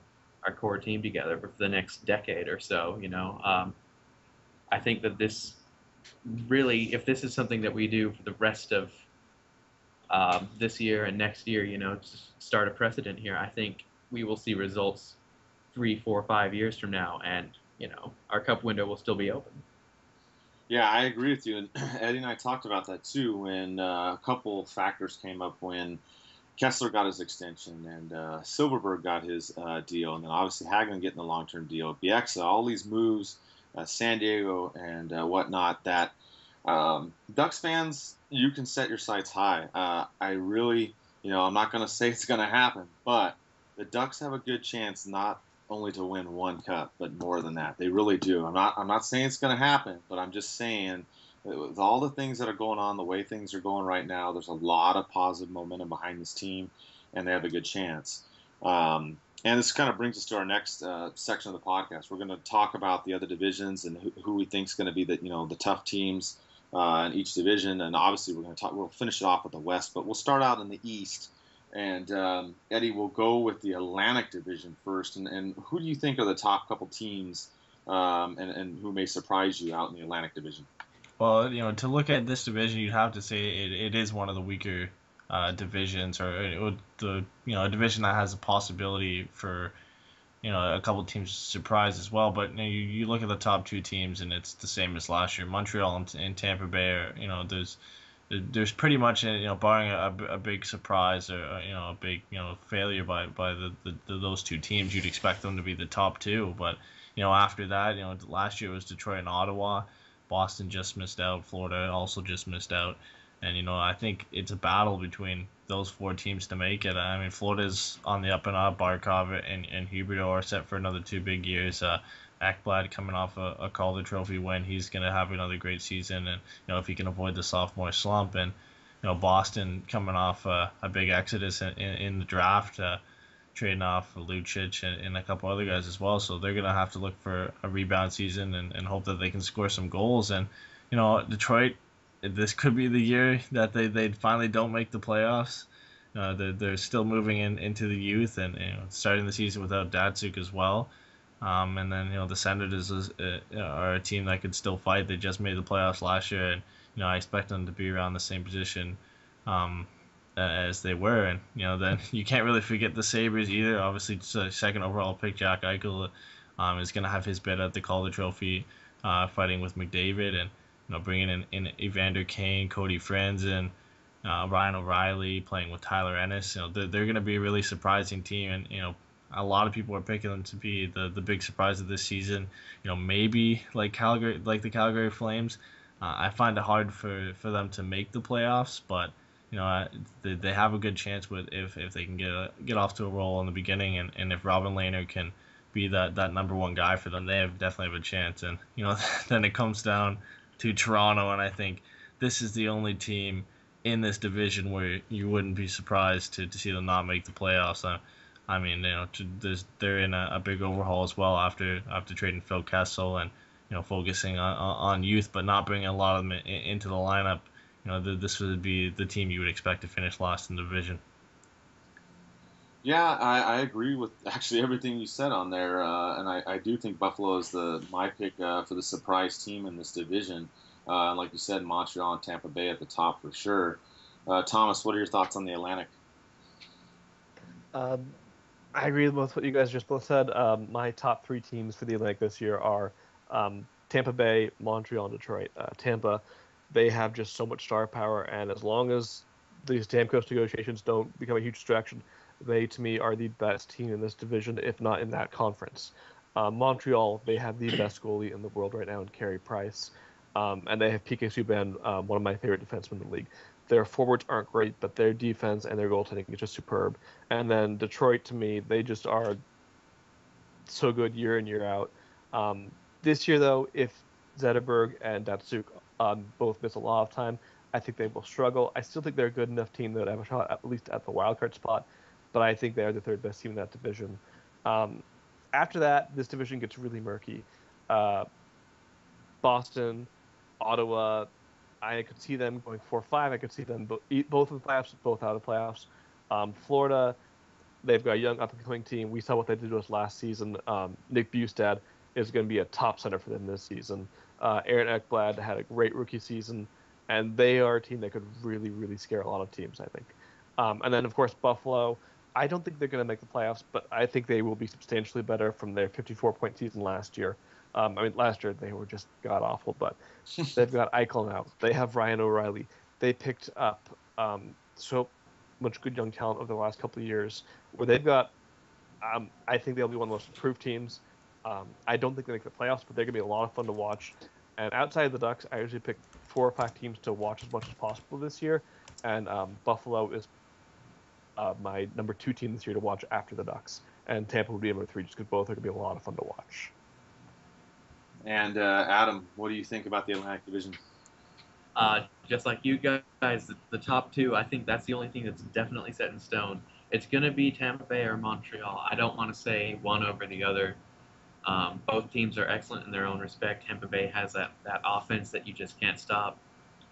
Speaker 5: core team together, but for the next decade or so, I think that this really, if this is something that we do for the rest of this year and next year, to start a precedent here, I think we will see results 3, 4, 5 years from now, and, our cup window will still be open.
Speaker 2: Yeah, I agree with you. And Eddie and I talked about that too when a couple factors came up when Kessler got his extension and Silfverberg got his deal, and then obviously Hagelin getting the long-term deal, Bieksa, all these moves, San Diego and whatnot, that Ducks fans, you can set your sights high. I really, I'm not going to say it's going to happen, but the Ducks have a good chance not only to win one cup, but more than that. They really do. I'm not saying it's going to happen, but I'm just saying With all the things that are going on, the way things are going right now, there's a lot of positive momentum behind this team, and they have a good chance. And this kind of brings us to our next section of the podcast. We're going to talk about the other divisions and who we think is going to be the tough teams in each division. And obviously, we'll finish it off with the West, but we'll start out in the East. And Eddie, will go with the Atlantic Division first. And who do you think are the top couple teams, and who may surprise you out in the Atlantic Division?
Speaker 3: Well, to look at this division, you'd have to say it is one of the weaker divisions, or a division that has a possibility for a couple teams to surprise as well. But you look at the top two teams, and it's the same as last year. Montreal and Tampa Bay are there's pretty much barring a big surprise or a big failure by those two teams, you'd expect them to be the top two. But after that, last year it was Detroit and Ottawa. Boston just missed out. Florida also just missed out. And, I think it's a battle between those four teams to make it. I mean, Florida's on the up and up. Barkov and Huberdeau are set for another 2 big years. Ekblad coming off a Calder Trophy win. He's going to have another great season. And, if he can avoid the sophomore slump. And, Boston coming off a big exodus in the draft, trading off Lucic and a couple other guys as well. So they're going to have to look for a rebound season and hope that they can score some goals. And, Detroit, this could be the year that they finally don't make the playoffs. They're still moving into the youth and starting the season without Datsuk as well. And then, the Senators are a team that could still fight. They just made the playoffs last year, and, I expect them to be around the same position as they were. And, then you can't really forget the Sabres either. Obviously, second overall pick, Jack Eichel, is going to have his bid at the Calder Trophy, fighting with McDavid, and, bringing in Evander Kane, Cody Franzen, Ryan O'Reilly, playing with Tyler Ennis. They're going to be a really surprising team, and, a lot of people are picking them to be the big surprise of this season. Maybe like the Calgary Flames. I find it hard for them to make the playoffs, but they have a good chance if they can get off to a roll in the beginning, and if Robin Lehner can be that number one guy for them, they definitely have a chance. And then it comes down to Toronto, and I think this is the only team in this division where you wouldn't be surprised to see them not make the playoffs. I mean, they're in a big overhaul as well after trading Phil Kessel and focusing on youth, but not bringing a lot of them into the lineup. This would be the team you would expect to finish last in the division.
Speaker 2: Yeah, I agree with actually everything you said on there, and I do think Buffalo is my pick for the surprise team in this division. Like you said, Montreal and Tampa Bay at the top for sure. Thomas, what are your thoughts on the Atlantic?
Speaker 4: I agree with what you guys just both said. My top 3 teams for the Atlantic this year are Tampa Bay, Montreal, and Detroit. Tampa, they have just so much star power, and as long as these Stamkos negotiations don't become a huge distraction, they, to me, are the best team in this division, if not in that conference. Montreal, they have the best goalie in the world right now in Carey Price, and they have PK Subban, one of my favorite defensemen in the league. Their forwards aren't great, but their defense and their goaltending is just superb. And then Detroit, to me, they just are so good year in, year out. This year, though, if Zetterberg and Datsuk both miss a lot of time, I think they will struggle. I still think they're a good enough team that have a shot at least at the wildcard spot, but I think they are the 3rd best team in that division. After that, this division gets really murky. Boston, Ottawa, I could see them going 4-5. I could see them both in the playoffs, both out of the playoffs. Florida, they've got a young up-and-coming team. We saw what they did to us last season. Nick Bustad is going to be a top center for them this season. Aaron Ekblad had a great rookie season, and they are a team that could really, really scare a lot of teams, I think. And then, of course, Buffalo. I don't think they're going to make the playoffs, but I think they will be substantially better from their 54-point season last year. Last year they were just god-awful, but they've got Eichel now. They have Ryan O'Reilly. They picked up so much good young talent over the last couple of years where they've got I think they'll be one of the most improved teams. I don't think they make the playoffs, but they're going to be a lot of fun to watch. And outside of the Ducks, I usually pick 4 or 5 teams to watch as much as possible this year. And Buffalo is my number 2 team this year to watch after the Ducks. And Tampa would be number 3 just because both are going to be a lot of fun to watch.
Speaker 2: And Adam, what do you think about the Atlantic Division?
Speaker 5: Just like you guys, the top two, I think that's the only thing that's definitely set in stone. It's going to be Tampa Bay or Montreal. I don't want to say one over the other. Both teams are excellent in their own respect. Tampa Bay has that offense that you just can't stop.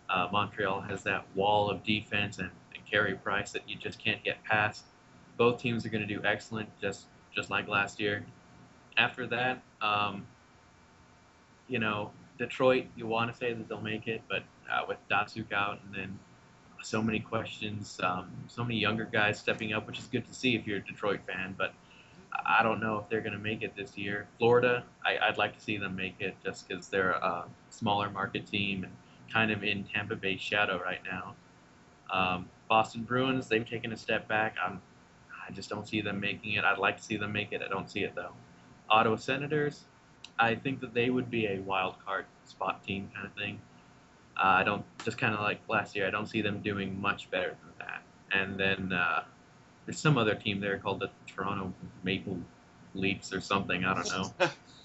Speaker 5: Montreal has that wall of defense and Carey Price that you just can't get past. Both teams are going to do excellent, just like last year. After that, Detroit, you want to say that they'll make it, but with Datsuk out and then so many questions, so many younger guys stepping up, which is good to see if you're a Detroit fan, but I don't know if they're going to make it this year. Florida, I'd like to see them make it just because they're a smaller market team and kind of in Tampa Bay's shadow right now. Boston Bruins, they've taken a step back. I just don't see them making it. I'd like to see them make it. I don't see it, though. Ottawa Senators, I think that they would be a wild card spot team kind of thing. I don't, just kind of like last year, I don't see them doing much better than that. And then there's some other team there called the Toronto Maple Leafs or something. I don't know.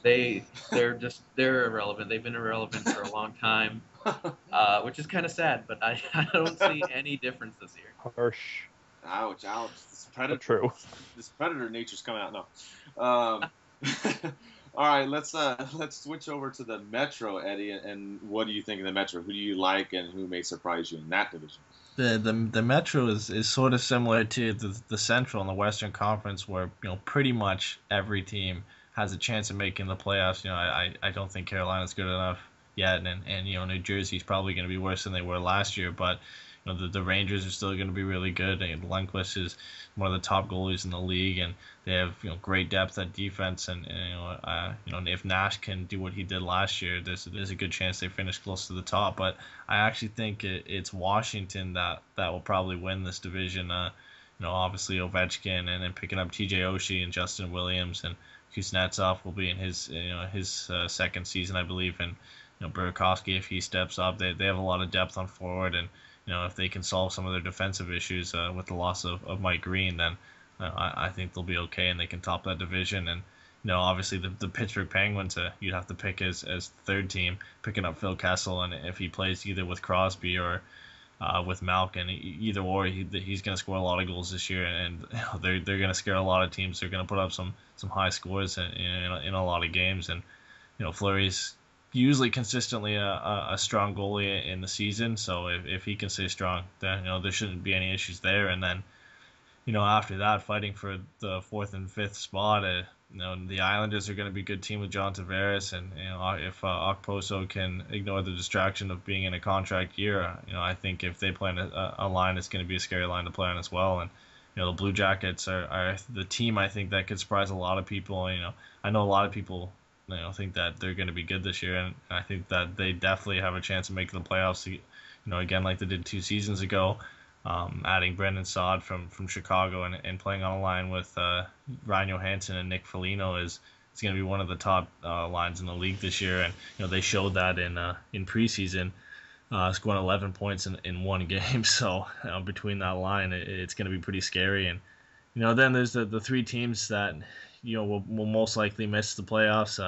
Speaker 5: They're irrelevant. They've been irrelevant for a long time, which is kind of sad. But I don't see any difference this year.
Speaker 4: Harsh.
Speaker 2: Ouch! This predator nature's coming out. No. All right, let's switch over to the Metro, Eddie. And what do you think of the Metro? Who do you like, and who may surprise you in that division?
Speaker 3: The Metro is sort of similar to the Central in the Western Conference, where pretty much every team has a chance of making the playoffs. I don't think Carolina's good enough yet, and New Jersey's probably going to be worse than they were last year, but the Rangers are still going to be really good. And Lundqvist is one of the top goalies in the league, and they have great depth at defense. And if Nash can do what he did last year, there's a good chance they finish close to the top. But I actually think it's Washington that will probably win this division. Obviously Ovechkin, and then picking up TJ Oshie and Justin Williams, and Kuznetsov will be in his second season, I believe, and Burakovsky, if he steps up, they have a lot of depth on forward, and if they can solve some of their defensive issues with the loss of Mike Green, then I think they'll be okay, and they can top that division. And obviously the Pittsburgh Penguins, you'd have to pick as third team, picking up Phil Kessel, and if he plays either with Crosby or with Malkin, either or, he's going to score a lot of goals this year, and they're going to scare a lot of teams. They're going to put up some high scores in a lot of games, and Fleury's usually consistently a strong goalie in the season, so if he can stay strong, then there shouldn't be any issues there. And then after that, fighting for the fourth and fifth spot, the Islanders are going to be a good team with John Tavares, and if Okposo can ignore the distraction of being in a contract year, I think if they play in a line, it's going to be a scary line to play on as well. And the Blue Jackets are the team I think that could surprise a lot of people. I know a lot of people think that they're going to be good this year, and I think that they definitely have a chance of making the playoffs. Again, like they did 2 seasons ago, adding Brendan Saad from Chicago and playing on a line with Ryan Johansson and Nick Foligno is going to be one of the top lines in the league this year, and they showed that in preseason, scoring 11 points in one game. So between that line, it's going to be pretty scary. And then there's the 3 teams that will most likely miss the playoffs.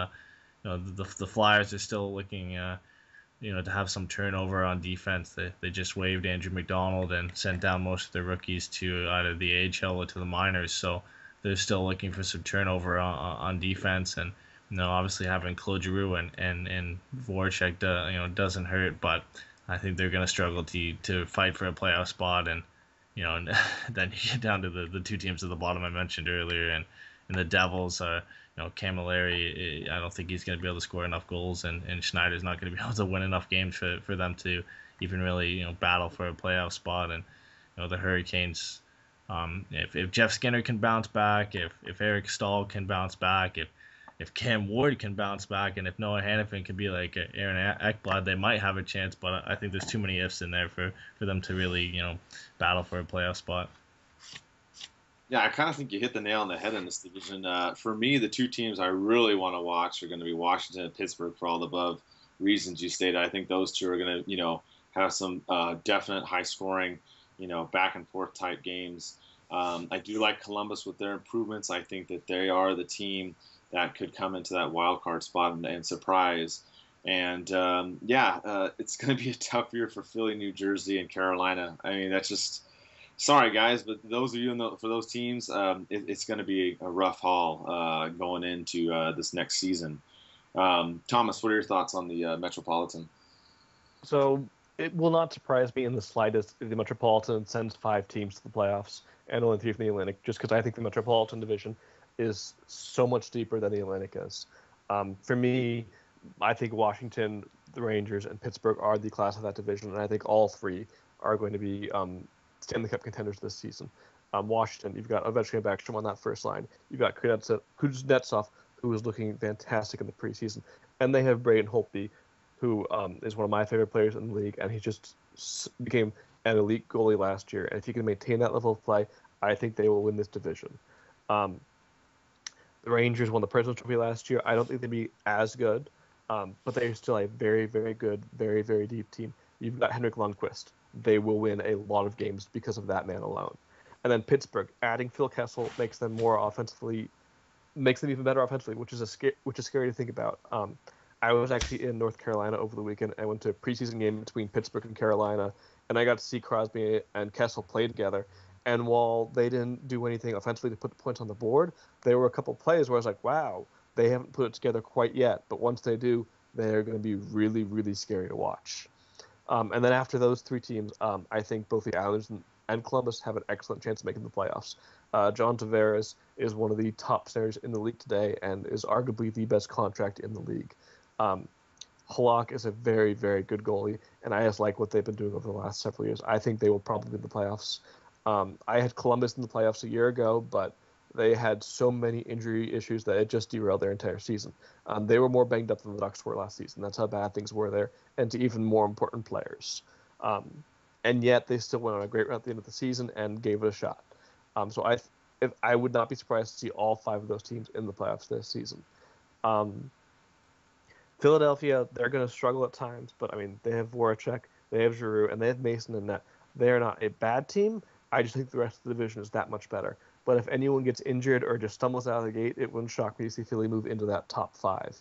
Speaker 3: The Flyers are still looking, to have some turnover on defense. They just waived Andrew McDonald and sent down most of their rookies to either the AHL or to the minors. So they're still looking for some turnover on defense. And obviously having Claude Giroux and Voracek, doesn't hurt, but I think they're going to struggle to fight for a playoff spot. And and then you get down to the 2 teams at the bottom I mentioned earlier, and the Devils are, Camilleri, I don't think he's going to be able to score enough goals, and Schneider's not going to be able to win enough games for them to even really, battle for a playoff spot. And, the Hurricanes, if Jeff Skinner can bounce back, if Eric Stahl can bounce back, if Cam Ward can bounce back, and if Noah Hannafin can be like Aaron Ekblad, they might have a chance, but I think there's too many ifs in there for them to really, battle for a playoff spot.
Speaker 2: Yeah, I kind of think you hit the nail on the head in this division. For me, the 2 teams I really want to watch are going to be Washington and Pittsburgh for all the above reasons you stated. I think those 2 are going to, have some definite high-scoring, back and forth type games. I do like Columbus with their improvements. I think that they are the team that could come into that wild card spot and surprise. And it's going to be a tough year for Philly, New Jersey, and Carolina. I mean, that's just sorry, guys, but those of you for those teams, it's going to be a rough haul going into this next season. Thomas, what are your thoughts on the Metropolitan?
Speaker 4: So it will not surprise me in the slightest if the Metropolitan sends 5 teams to the playoffs and only 3 from the Atlantic, just because I think the Metropolitan division is so much deeper than the Atlantic is. For me, I think Washington, the Rangers, and Pittsburgh are the class of that division, and I think all 3 are going to be Stanley Cup contenders this season. Washington, you've got Ovechkin and Backstrom on that first line. You've got Kuznetsov, who is looking fantastic in the preseason, and they have Braden Holtby, who is one of my favorite players in the league, and he just became an elite goalie last year. And if he can maintain that level of play, I think they will win this division. The Rangers won the President's Trophy last year. I don't think they'd be as good, but they're still a very, very good, very, very deep team. You've got Henrik Lundqvist. They will win a lot of games because of that man alone. And then Pittsburgh, adding Phil Kessel makes them even better offensively, which is scary to think about. I was actually in North Carolina over the weekend. I went to a preseason game between Pittsburgh and Carolina, and I got to see Crosby and Kessel play together. And while they didn't do anything offensively to put the points on the board, there were a couple plays where I was like, wow, they haven't put it together quite yet. But once they do, they're going to be really, really scary to watch. And then after those 3 teams, I think both the Islanders and Columbus have an excellent chance of making the playoffs. John Tavares is one of the top centers in the league today and is arguably the best contract in the league. Halak is a very, very good goalie, and I just like what they've been doing over the last several years. I think they will probably win the playoffs. I had Columbus in the playoffs a year ago, but they had so many injury issues that it just derailed their entire season. They were more banged up than the Ducks were last season. That's how bad things were there, and to even more important players. And yet they still went on a great run at the end of the season and gave it a shot. So I would not be surprised to see all 5 of those teams in the playoffs this season. Philadelphia, they're going to struggle at times, but I mean, they have Voracek, they have Giroux, and they have Mason in net. They are not a bad team. I just think the rest of the division is that much better. But if anyone gets injured or just stumbles out of the gate, it wouldn't shock me to see Philly move into that top 5.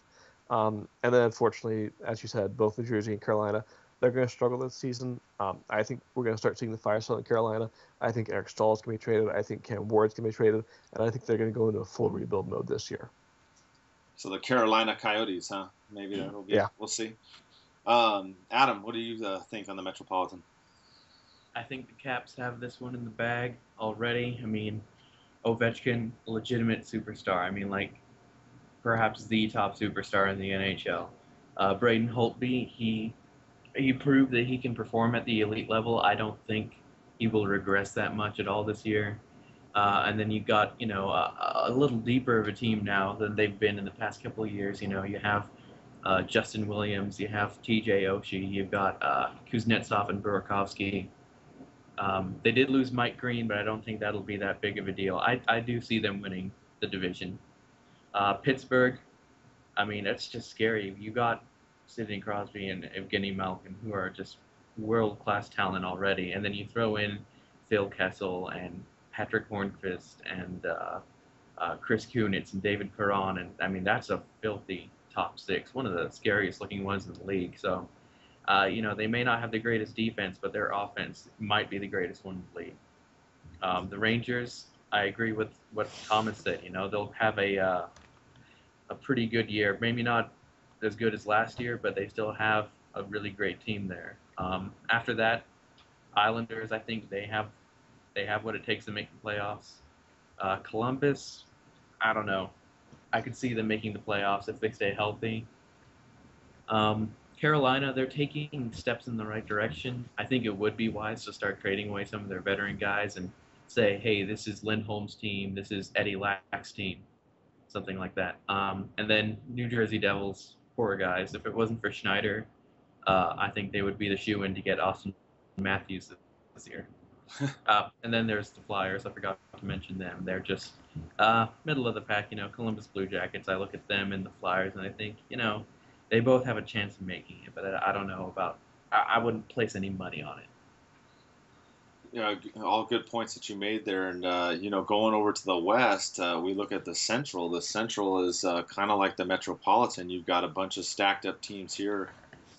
Speaker 4: And then, unfortunately, as you said, both New Jersey and Carolina, they're going to struggle this season. I think we're going to start seeing the fire sale in Carolina. I think Eric Stahl's going to be traded. I think Cam Ward's going to be traded. And I think they're going to go into a full rebuild mode this year.
Speaker 2: So the Carolina Coyotes, huh? Maybe that'll be.
Speaker 4: Yeah.
Speaker 2: We'll see. Adam, what do you think on the Metropolitan?
Speaker 5: I think the Caps have this one in the bag already. I mean, Ovechkin, legitimate superstar. I mean, like, perhaps the top superstar in the NHL. Braden Holtby, he proved that he can perform at the elite level. I don't think he will regress that much at all this year. And then you've got, a little deeper of a team now than they've been in the past couple of years. You have Justin Williams, you have TJ Oshie, you've got Kuznetsov and Burakovsky. They did lose Mike Green, but I don't think that'll be that big of a deal. I do see them winning the division. Pittsburgh, I mean, that's just scary. You got Sidney Crosby and Evgeny Malkin, who are just world-class talent already, and then you throw in Phil Kessel and Patrick Hornqvist and Chris Kunitz and David Perron, and I mean, that's a filthy top 6, one of the scariest-looking ones in the league. So, they may not have the greatest defense, but their offense might be the greatest one in the league. The Rangers, I agree with what Thomas said. They'll have a pretty good year. Maybe not as good as last year, but they still have a really great team there. After that, Islanders, I think they have what it takes to make the playoffs. Columbus, I don't know. I could see them making the playoffs if they stay healthy. Carolina, they're taking steps in the right direction. I think it would be wise to start trading away some of their veteran guys and say, hey, this is Lindholm's team, this is Eddie Lack's team, something like that. And then New Jersey Devils, poor guys. If it wasn't for Schneider, I think they would be the shoe-in to get Austin Matthews this year. And then there's the Flyers. I forgot to mention them. They're just middle of the pack, Columbus Blue Jackets. I look at them and the Flyers, and I think, they both have a chance of making it, but I don't know about. I wouldn't place any money on it.
Speaker 2: all good points that you made there. And, going over to the West, we look at the Central. The Central is kind of like the Metropolitan. You've got a bunch of stacked up teams here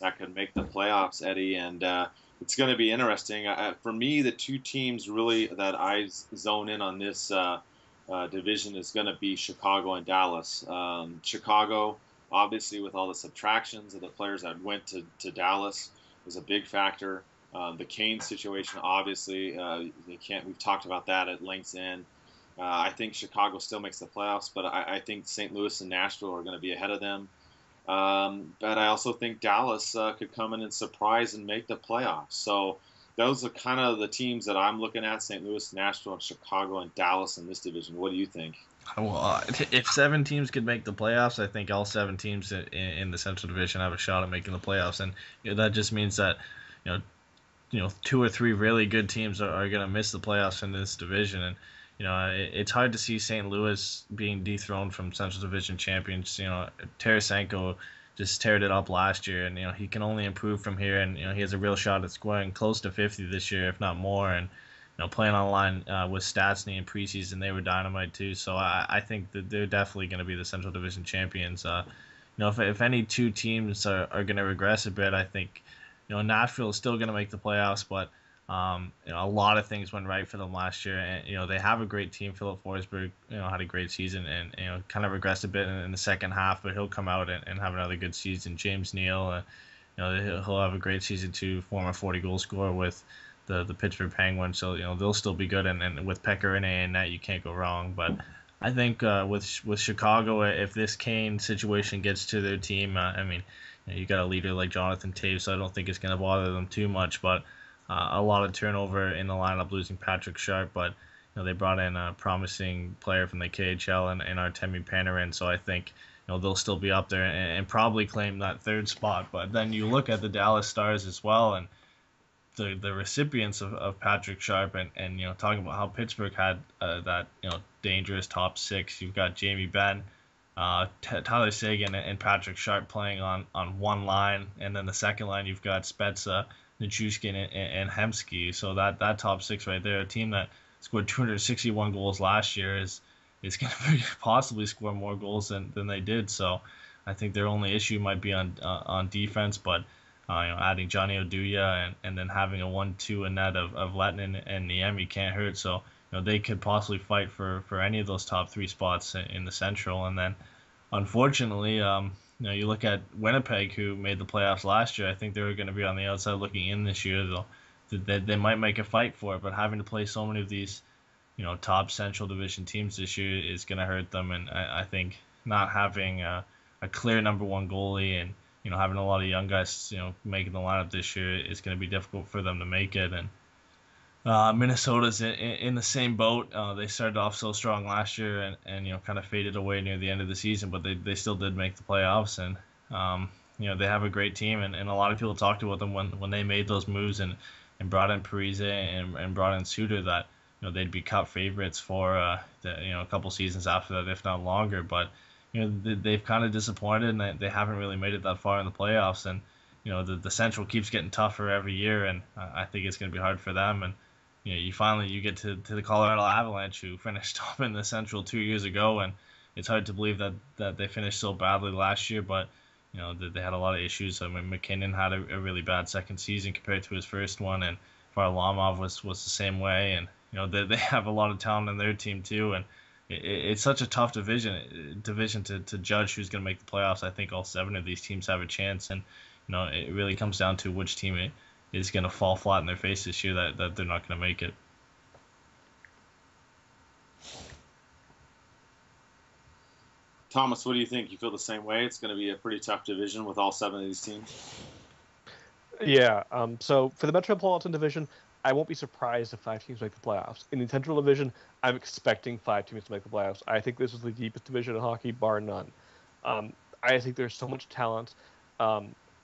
Speaker 2: that could make the playoffs, Eddie. And it's going to be interesting. For me, the two teams really that I zone in on this division is going to be Chicago and Dallas. Chicago, obviously, with all the subtractions of the players that went to Dallas, is a big factor. The Kane situation, obviously, we've talked about that at length's end. I think Chicago still makes the playoffs, but I think St. Louis and Nashville are going to be ahead of them. But I also think Dallas could come in and surprise and make the playoffs. So those are kind of the teams that I'm looking at: St. Louis, Nashville, and Chicago, and Dallas in this division. What do you think?
Speaker 3: Well, if 7 teams could make the playoffs, I think all 7 teams in the Central Division have a shot at making the playoffs, and that just means that 2 or 3 really good teams are going to miss the playoffs in this division, and it's hard to see St. Louis being dethroned from Central Division champions. Tarasenko just teared it up last year, and he can only improve from here, and he has a real shot at scoring close to 50 this year, if not more, and playing online with Stastny in preseason, they were dynamite too. So I think that they're definitely going to be the Central Division champions. If any 2 teams are going to regress a bit, I think Nashville is still going to make the playoffs, but a lot of things went right for them last year, and they have a great team. Philip Forsberg had a great season, and kind of regressed a bit in the second half, but he'll come out and have another good season. James Neal, he'll have a great season too, former 40-goal scorer with the Pittsburgh Penguins, so they'll still be good, and with Pekka Rinne and that, you can't go wrong. But I think with Chicago, if this Kane situation gets to their team, you got a leader like Jonathan Toews, so I don't think it's going to bother them too much. But a lot of turnover in the lineup, losing Patrick Sharp, but they brought in a promising player from the KHL and Artemi Panarin, so I think they'll still be up there and probably claim that 3rd spot. But then you look at the Dallas Stars as well, and the recipients of Patrick Sharp, and talking about how Pittsburgh had that dangerous top 6. You've got Jamie Benn, Tyler Seguin, and Patrick Sharp playing on one line, and then the second line you've got Spezza, Nichushkin, and Hemsky. So that top 6 right there, a team that scored 261 goals last year, is going to possibly score more goals than they did. So I think their only issue might be on defense, but adding Johnny Oduya and then having a 1-2 in net of Lettinen and Niemi can't hurt. So they could possibly fight for any of those top 3 spots in the Central. And then unfortunately, you look at Winnipeg, who made the playoffs last year. I think they were going to be on the outside looking in this year, though. They might make a fight for it, but having to play so many of these top Central Division teams this year is going to hurt them. And I think not having a clear number 1 goalie and having a lot of young guys, making the lineup this year is going to be difficult for them to make it. And Minnesota's in the same boat. They started off so strong last year and kind of faded away near the end of the season, but they still did make the playoffs. And they have a great team, and a lot of people talked about them when they made those moves and brought in Parise and brought in Suter, that they'd be cup favorites for a couple seasons after that, if not longer. But they've kind of disappointed, and they haven't really made it that far in the playoffs. And the Central keeps getting tougher every year, and I think it's going to be hard for them. And you get to the Colorado Avalanche, who finished top in the Central 2 years ago, and it's hard to believe that they finished so badly last year. But they had a lot of issues. I mean, McKinnon had a really bad second season compared to his first one, and Varlamov was the same way. And they have a lot of talent in their team too, and it's such a tough division to judge who's going to make the playoffs. I think all 7 of these teams have a chance, and it really comes down to which team is going to fall flat in their face this year that they're not going to make it.
Speaker 2: Thomas, what do you think? You feel the same way? It's going to be a pretty tough division with all 7 of these teams?
Speaker 4: Yeah. So for the Metropolitan Division, I won't be surprised if 5 teams make the playoffs. In the Central Division, I'm expecting 5 teams to make the playoffs. I think this is the deepest division in hockey, bar none. I think there's so much talent.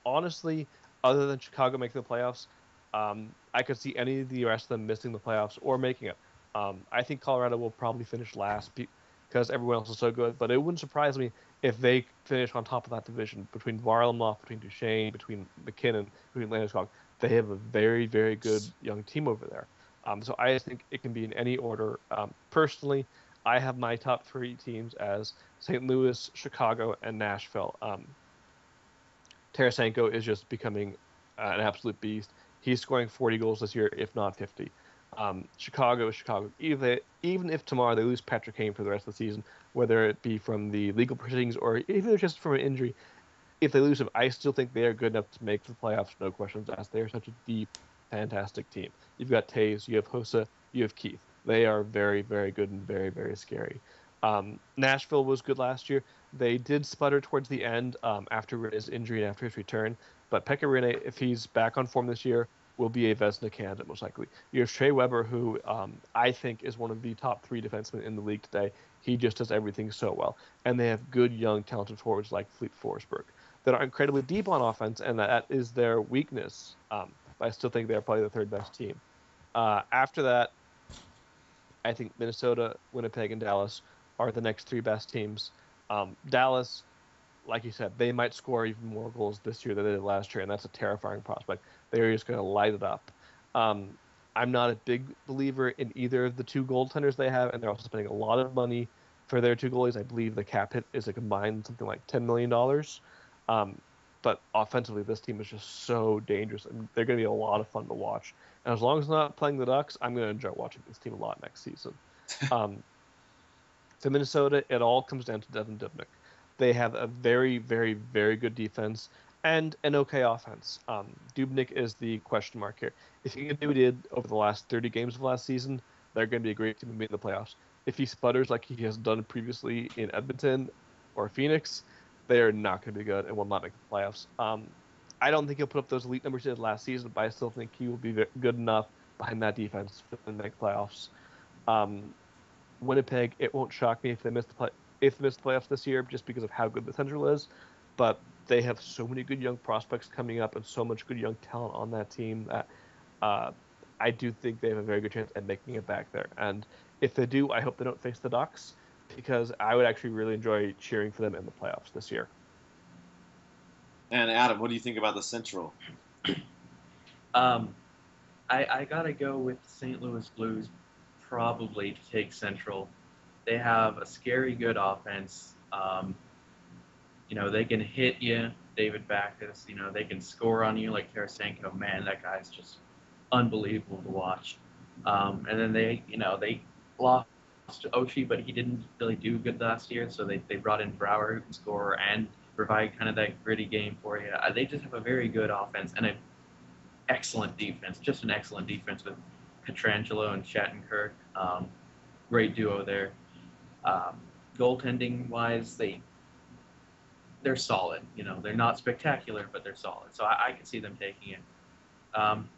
Speaker 4: Honestly, other than Chicago making the playoffs, I could see any of the rest of them missing the playoffs or making it. I think Colorado will probably finish last because everyone else is so good, but it wouldn't surprise me if they finish on top of that division between Varlamov, between Duchesne, between McKinnon, between Landeskog. They have a very, very good young team over there. So I just think it can be in any order. Personally, I have my top 3 teams as St. Louis, Chicago, and Nashville. Tarasenko is just becoming an absolute beast. He's scoring 40 goals this year, if not 50. Chicago is Chicago. Even if tomorrow they lose Patrick Kane for the rest of the season, whether it be from the legal proceedings or even just from an injury, if they lose him, I still think they are good enough to make the playoffs, no questions asked. They are such a deep, fantastic team. You've got Taves, you have Hossa, you have Keith. They are very, very good and very, very scary. Nashville was good last year. They did sputter towards the end after his injury and after his return. But Pekka Rinne, if he's back on form this year, will be a Vezina candidate most likely. You have Shea Weber, who I think is one of the top 3 defensemen in the league today. He just does everything so well. And they have good, young, talented forwards like Fleet Forsberg that are incredibly deep on offense, and that is their weakness. But I still think they're probably the 3rd best team. After that, I think Minnesota, Winnipeg, and Dallas are the next 3 best teams. Dallas, like you said, they might score even more goals this year than they did last year, and that's a terrifying prospect. They're just going to light it up. I'm not a big believer in either of the 2 goaltenders they have, and they're also spending a lot of money for their 2 goalies. I believe the cap hit is a combined something like $10 million. But offensively, this team is just so dangerous, and they're going to be a lot of fun to watch. And as long as they're not playing the Ducks, I'm going to enjoy watching this team a lot next season. To Minnesota, it all comes down to Devin Dubnyk. They have a very, very, very good defense and an okay offense. Dubnyk is the question mark here. If he can do what he did over the last 30 games of last season, they're going to be a great team to be in the playoffs. If he sputters like he has done previously in Edmonton or Phoenix, they are not going to be good and will not make the playoffs. I don't think he'll put up those elite numbers he did last season, but I still think he will be good enough behind that defense to make playoffs. Winnipeg, it won't shock me if they miss the playoffs this year, just because of how good the Central is. But they have so many good young prospects coming up and so much good young talent on that team that I do think they have a very good chance at making it back there. And if they do, I hope they don't face the Ducks, because I would actually really enjoy cheering for them in the playoffs this year.
Speaker 2: And Adam, what do you think about the Central?
Speaker 5: I gotta go with St. Louis Blues probably to take Central. They have a scary good offense. They can hit you, David Backes. They can score on you like Tarasenko. Man, that guy's just unbelievable to watch. And then they lost Oshie, but he didn't really do good last year, so they brought in Brouwer, who can score and provide kind of that gritty game for you. They just have a very good offense and an excellent defense, just an excellent defense with Pietrangelo and Shattenkirk. Great duo there. Goaltending-wise, they're solid. They're not spectacular, but they're solid. So I can see them taking it.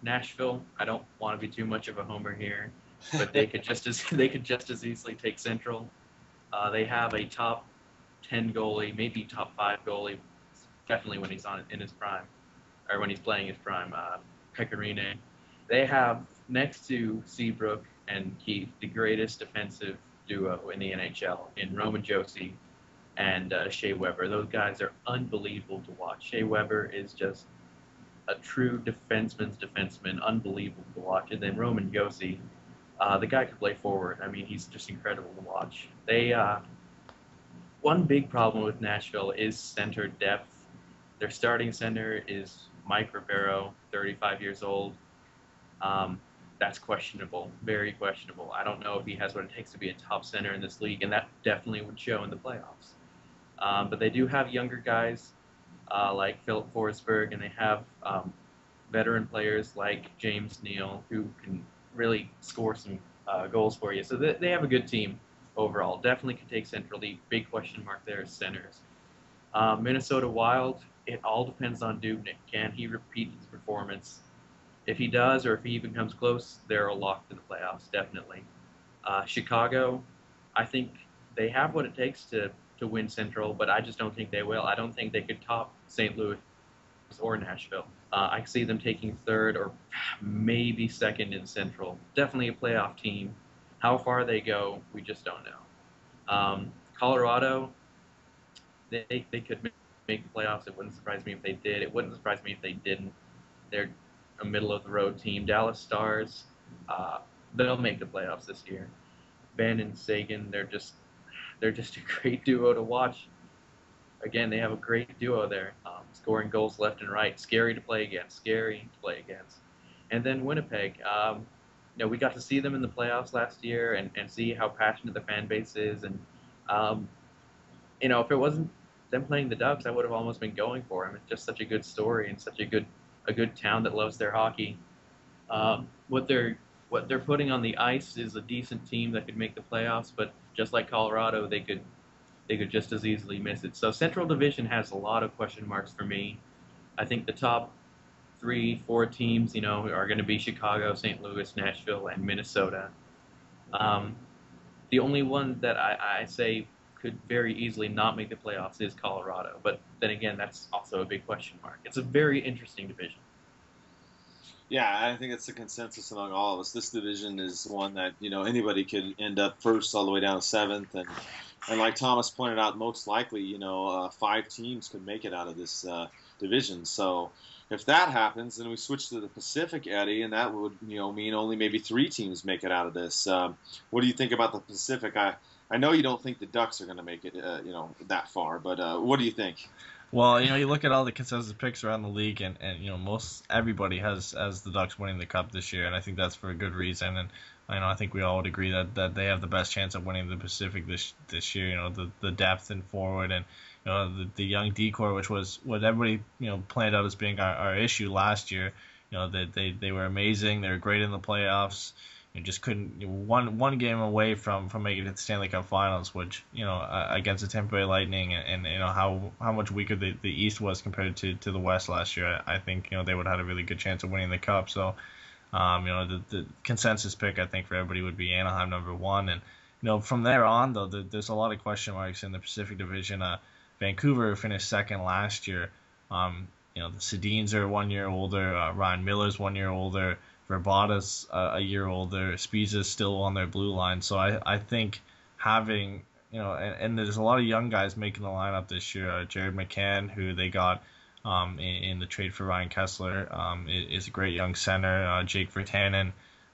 Speaker 5: Nashville, I don't want to be too much of a homer here, but they could just as easily take Central. They have a top 10 goalie, maybe top 5 goalie, definitely when he's in his prime, or when he's playing his prime. Pekka Rinne. They have, next to Seabrook and Keith, the greatest defensive duo in the NHL in Roman Josi and Shea Weber. Those guys are unbelievable to watch. Shea Weber is just a true defenseman's defenseman, unbelievable to watch. And then Roman Josi, the guy can play forward. I mean, he's just incredible to watch. One big problem with Nashville is center depth. Their starting center is Mike Ribeiro, 35 years old. That's questionable, very questionable. I don't know if he has what it takes to be a top center in this league, and that definitely would show in the playoffs. But they do have younger guys like Philip Forsberg, and they have veteran players like James Neal, who can really score some goals for you. So they have a good team overall. Definitely could take Central. The big question mark there is centers. Minnesota Wild, it all depends on Dubnyk. Can he repeat his performance? If he does, or if he even comes close, they're a lock to the playoffs, definitely. Chicago, I think they have what it takes to win Central, but I just don't think they will. I don't think they could top St. Louis or Nashville. I can see them taking 3rd or maybe 2nd in Central. Definitely a playoff team. How far they go, we just don't know. Colorado, they could make the playoffs. It wouldn't surprise me if they did. It wouldn't surprise me if they didn't. They're a middle-of-the-road team. Dallas Stars, they'll make the playoffs this year. Ben and Sagan, they're just a great duo to watch. Again, they have a great duo there, scoring goals left and right. Scary to play against. And then Winnipeg, we got to see them in the playoffs last year and see how passionate the fan base is. And, if it wasn't them playing the Ducks, I would have almost been going for them. It's just such a good story and such a good town that loves their hockey. What they're putting on the ice is a decent team that could make the playoffs, but just like Colorado, they could just as easily miss it. So Central Division has a lot of question marks for me. I think the top 3-4 teams, are going to be Chicago, St. Louis, Nashville, and Minnesota. The only one that I say could very easily not make the playoffs is Colorado. But then again, that's also a big question mark. It's a very interesting division.
Speaker 2: Yeah, I think it's a consensus among all of us. This division is one that, anybody could end up first all the way down to seventh. And like Thomas pointed out, most likely, 5 teams could make it out of this division. So if that happens, then we switch to the Pacific, Eddie, and that would, mean only maybe 3 teams make it out of this. What do you think about the Pacific? I know you don't think the Ducks are going to make it, that far, but what do you think?
Speaker 3: Well, you look at all the consensus picks around the league, and most everybody has the Ducks winning the Cup this year, and I think that's for a good reason. And I think we all would agree that they have the best chance of winning the Pacific this year. The depth and forward, and the young decor, which was what everybody planned out as being our issue last year. That they were amazing. They were great in the playoffs. Just couldn't one game away from making it to the Stanley Cup Finals, which against the Tampa Bay Lightning, and how much weaker the East was compared to the West last year. I think they would have had a really good chance of winning the Cup. So the consensus pick, I think, for everybody would be Anaheim number 1, and from there on though there's a lot of question marks in the Pacific Division. Vancouver finished second last year. The Sedins are 1 year older. Ryan Miller's 1 year older. Verbata's a year older. Spiza's still on their blue line. So I think having, and there's a lot of young guys making the lineup this year. Jared McCann, who they got in the trade for Ryan Kessler, is a great young center. Jake Virtanen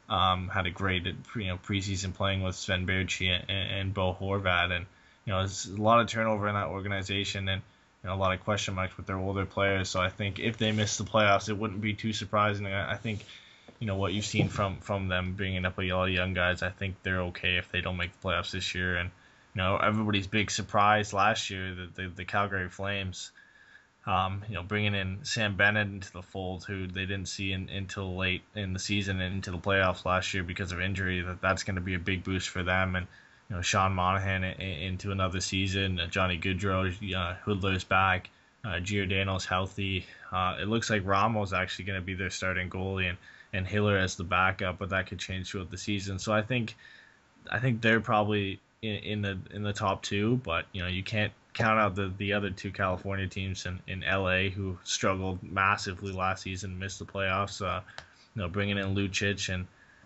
Speaker 3: had a great preseason playing with Sven Baertschi and Bo Horvat. And, there's a lot of turnover in that organization, and a lot of question marks with their older players. So I think if they miss the playoffs, it wouldn't be too surprising. I think what you've seen from them bringing up a lot of young guys, I think they're okay if they don't make the playoffs this year. And everybody's big surprise last year, the Calgary Flames, bringing in Sam Bennett into the fold, who they didn't see until late in the season and into the playoffs last year because of injury. That's going to be a big boost for them. And Sean Monahan into another season. Johnny Gaudreau, Hoodler's back. Giordano's healthy. It looks like Ramo's actually going to be their starting goalie, and Hiller as the backup, but that could change throughout the season. So I think they're probably in the top 2, but you can't count out the other 2 California teams in LA, who struggled massively last season, missed the playoffs. Bringing in Lucic and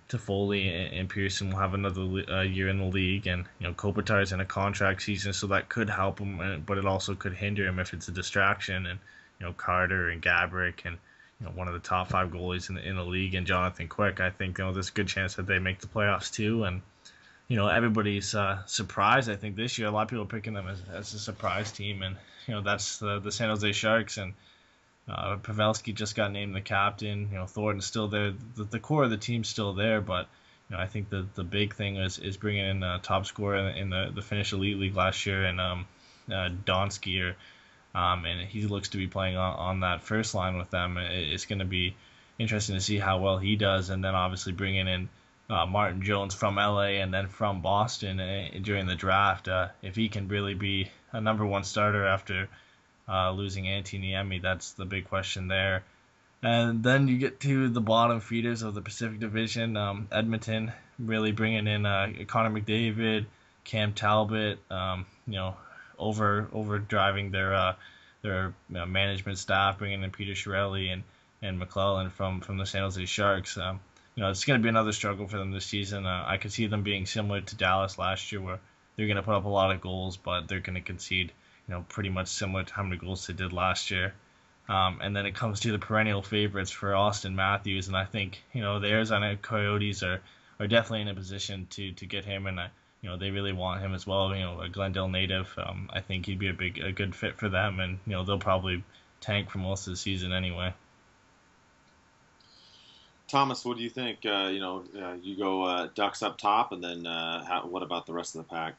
Speaker 3: Toffoli and Pearson will have another year in the league, and Kopitar's in a contract season, so that could help him, but it also could hinder him if it's a distraction. And Carter and Gabrick and one of the top 5 goalies in the league, and Jonathan Quick, I think there's a good chance that they make the playoffs too. And everybody's surprised. I think this year a lot of people are picking them as a surprise team, and that's the San Jose Sharks. And Pavelski just got named the captain. Thornton's still there. The core of the team's still there, but I think the big thing is bringing in a top scorer in the Finnish Elite League last year, and Donskij. And he looks to be playing on that first line with them. It's going to be interesting to see how well he does, and then obviously bringing in Martin Jones from LA and then from Boston during the draft. If he can really be a number 1 starter after losing Antti Niemi, that's the big question there. And then you get to the bottom feeders of the Pacific Division. Edmonton really bringing in Connor McDavid, Cam Talbot, over driving their management staff, bringing in Peter Chiarelli and McClellan from the San Jose Sharks. It's going to be another struggle for them this season. I could see them being similar to Dallas last year, where they're going to put up a lot of goals, but they're going to concede, pretty much similar to how many goals they did last year. And then it comes to the perennial favorites for Austin Matthews, and I think the Arizona Coyotes are are definitely in a position to get him, and they really want him as well. A Glendale native. I think he'd be a good fit for them, and they'll probably tank for most of the season anyway.
Speaker 2: Thomas, what do you think? You go Ducks up top, and then what about the rest of the pack?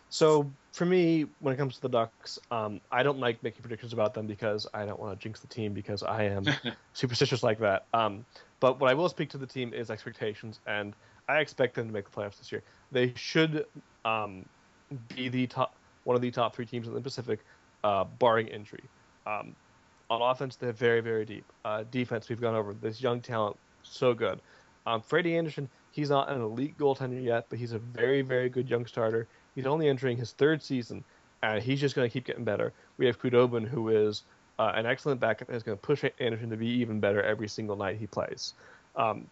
Speaker 4: So for me, when it comes to the Ducks, I don't like making predictions about them because I don't want to jinx the team because I am superstitious like that. But what I will speak to the team is expectations, and I expect them to make the playoffs this year. They should be one of the top 3 teams in the Pacific, barring injury. On offense, they're very, very deep. Defense, we've gone over this young talent, so good. Freddie Anderson, he's not an elite goaltender yet, but he's a very, very good young starter. He's only entering his 3rd season, and he's just going to keep getting better. We have Khudobin, who is an excellent backup, and is going to push Anderson to be even better every single night he plays.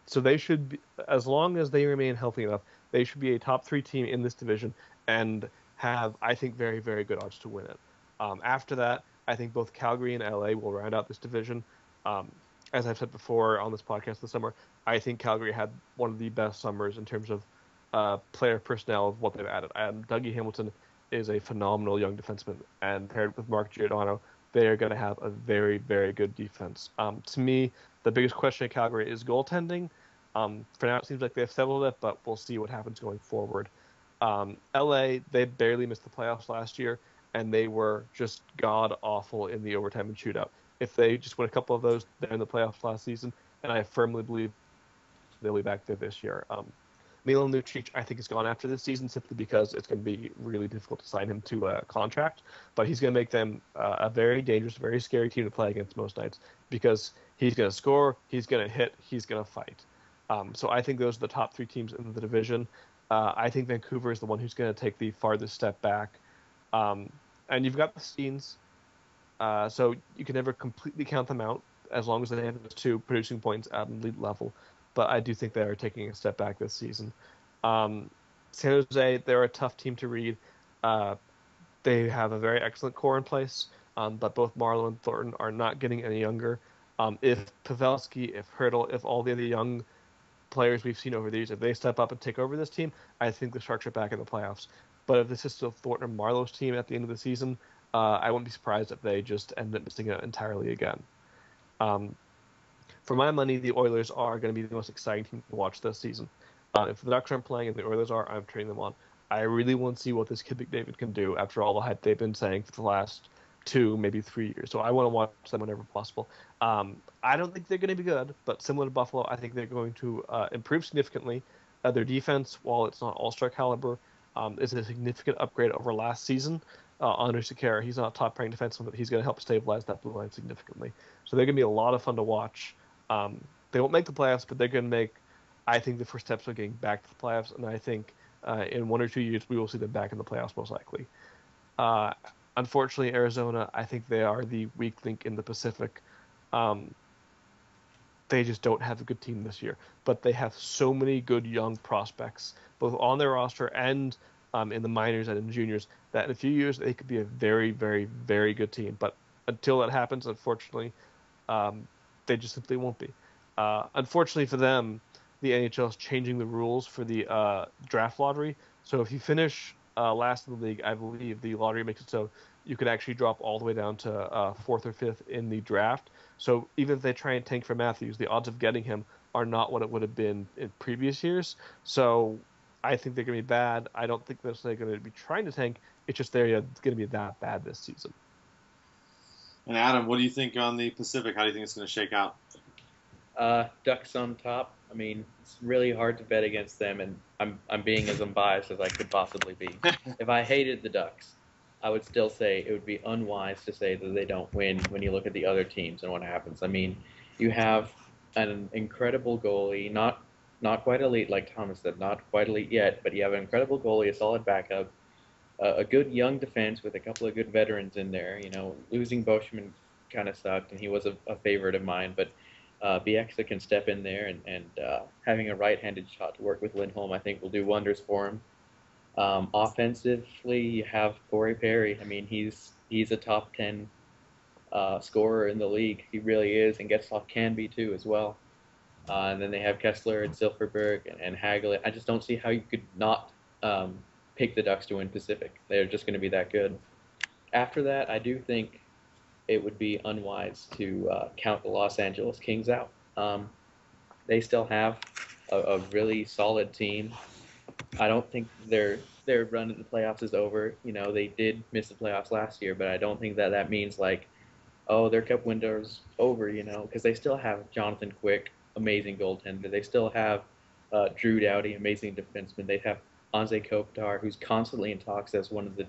Speaker 4: So they should be, as long as they remain healthy enough, they should be a top 3 team in this division and have, I think, very, very good odds to win it. After that, I think both Calgary and LA will round out this division. As I've said before on this podcast this summer, I think Calgary had one of the best summers in terms of player personnel of what they've added. Dougie Hamilton is a phenomenal young defenseman, and paired with Mark Giordano, they are going to have a very, very good defense. To me, the biggest question at Calgary is goaltending. For now, it seems like they've settled it, but we'll see what happens going forward. LA, they barely missed the playoffs last year, and they were just god-awful in the overtime and shootout. If they just win a couple of those, they're in the playoffs last season, and I firmly believe they'll be back there this year. Milan Lucic, I think, is gone after this season simply because it's going to be really difficult to sign him to a contract, but he's going to make them a very dangerous, very scary team to play against most nights because he's going to score, he's going to hit, he's going to fight. So I think those are the top 3 teams in the division. I think Vancouver is the one who's going to take the farthest step back. And you've got the Scenes, so you can never completely count them out as long as they have those 2 producing points at an elite level. But I do think they are taking a step back this season. San Jose, they're a tough team to read. They have a very excellent core in place, but both Marleau and Thornton are not getting any younger. If Pavelski, if Hurdle, if all the other young players we've seen over the years, if they step up and take over this team, I think the Sharks are back in the playoffs. But if this is still Thornton and Marleau's team at the end of the season, I wouldn't be surprised if they just end up missing it entirely again. For my money, the Oilers are going to be the most exciting team to watch this season. If the Ducks aren't playing and the Oilers are, I'm turning them on. I really want to see what this kid McDavid can do after all the hype they've been saying for the last 2, maybe 3 years. So I want to watch them whenever possible. I don't think they're going to be good, but similar to Buffalo, I think they're going to improve significantly. Their defense, while it's not all-star caliber, is a significant upgrade over last season. Andre Sekera, he's not a top-ranked defenseman, but he's going to help stabilize that blue line significantly. So they're going to be a lot of fun to watch. They won't make the playoffs, but they're going to make, I think, the first steps of getting back to the playoffs, and I think in 1 or 2 years we will see them back in the playoffs most likely. Unfortunately, Arizona, I think they are the weak link in the Pacific. They just don't have a good team this year, but they have so many good young prospects, both on their roster and in the minors and in juniors, that in a few years they could be a very, very, very good team. But until that happens, unfortunately, they just simply won't be. Unfortunately for them, the NHL is changing the rules for the draft lottery. So if you finish last in the league, I believe the lottery makes it so you could actually drop all the way down to 4th or 5th in the draft. So even if they try and tank for Matthews, the odds of getting him are not what it would have been in previous years. So I think they're going to be bad. I don't think they're going to be trying to tank. It's just they're going to be that bad this season.
Speaker 2: And Adam, what do you think on the Pacific? How do you think it's going to shake out?
Speaker 5: Ducks on top. I mean, it's really hard to bet against them, and I'm being as unbiased as I could possibly be. If I hated the Ducks, I would still say it would be unwise to say that they don't win when you look at the other teams and what happens. I mean, you have an incredible goalie, not quite elite like Thomas said, not quite elite yet, but you have an incredible goalie, a solid backup, a good young defense with a couple of good veterans in there. You know, losing Boschman kind of sucked, and he was a favorite of mine, but Bieksa can step in there, and having a right-handed shot to work with Lindholm, I think, will do wonders for him. Offensively, you have Corey Perry. I mean, he's a top 10 scorer in the league. He really is, and Getzlaf can be too as well. And then they have Kessler and Silfverberg and Hagel. I just don't see how you could not pick the Ducks to win Pacific. They're just going to be that good. After that, I do think it would be unwise to count the Los Angeles Kings out. They still have a really solid team. I don't think their run in the playoffs is over. You know, they did miss the playoffs last year, but I don't think that means like, oh, their cup window's over. You know, because they still have Jonathan Quick, amazing goaltender. They still have Drew Doughty, amazing defenseman. They have Anze Kopitar, who's constantly in talks as one of the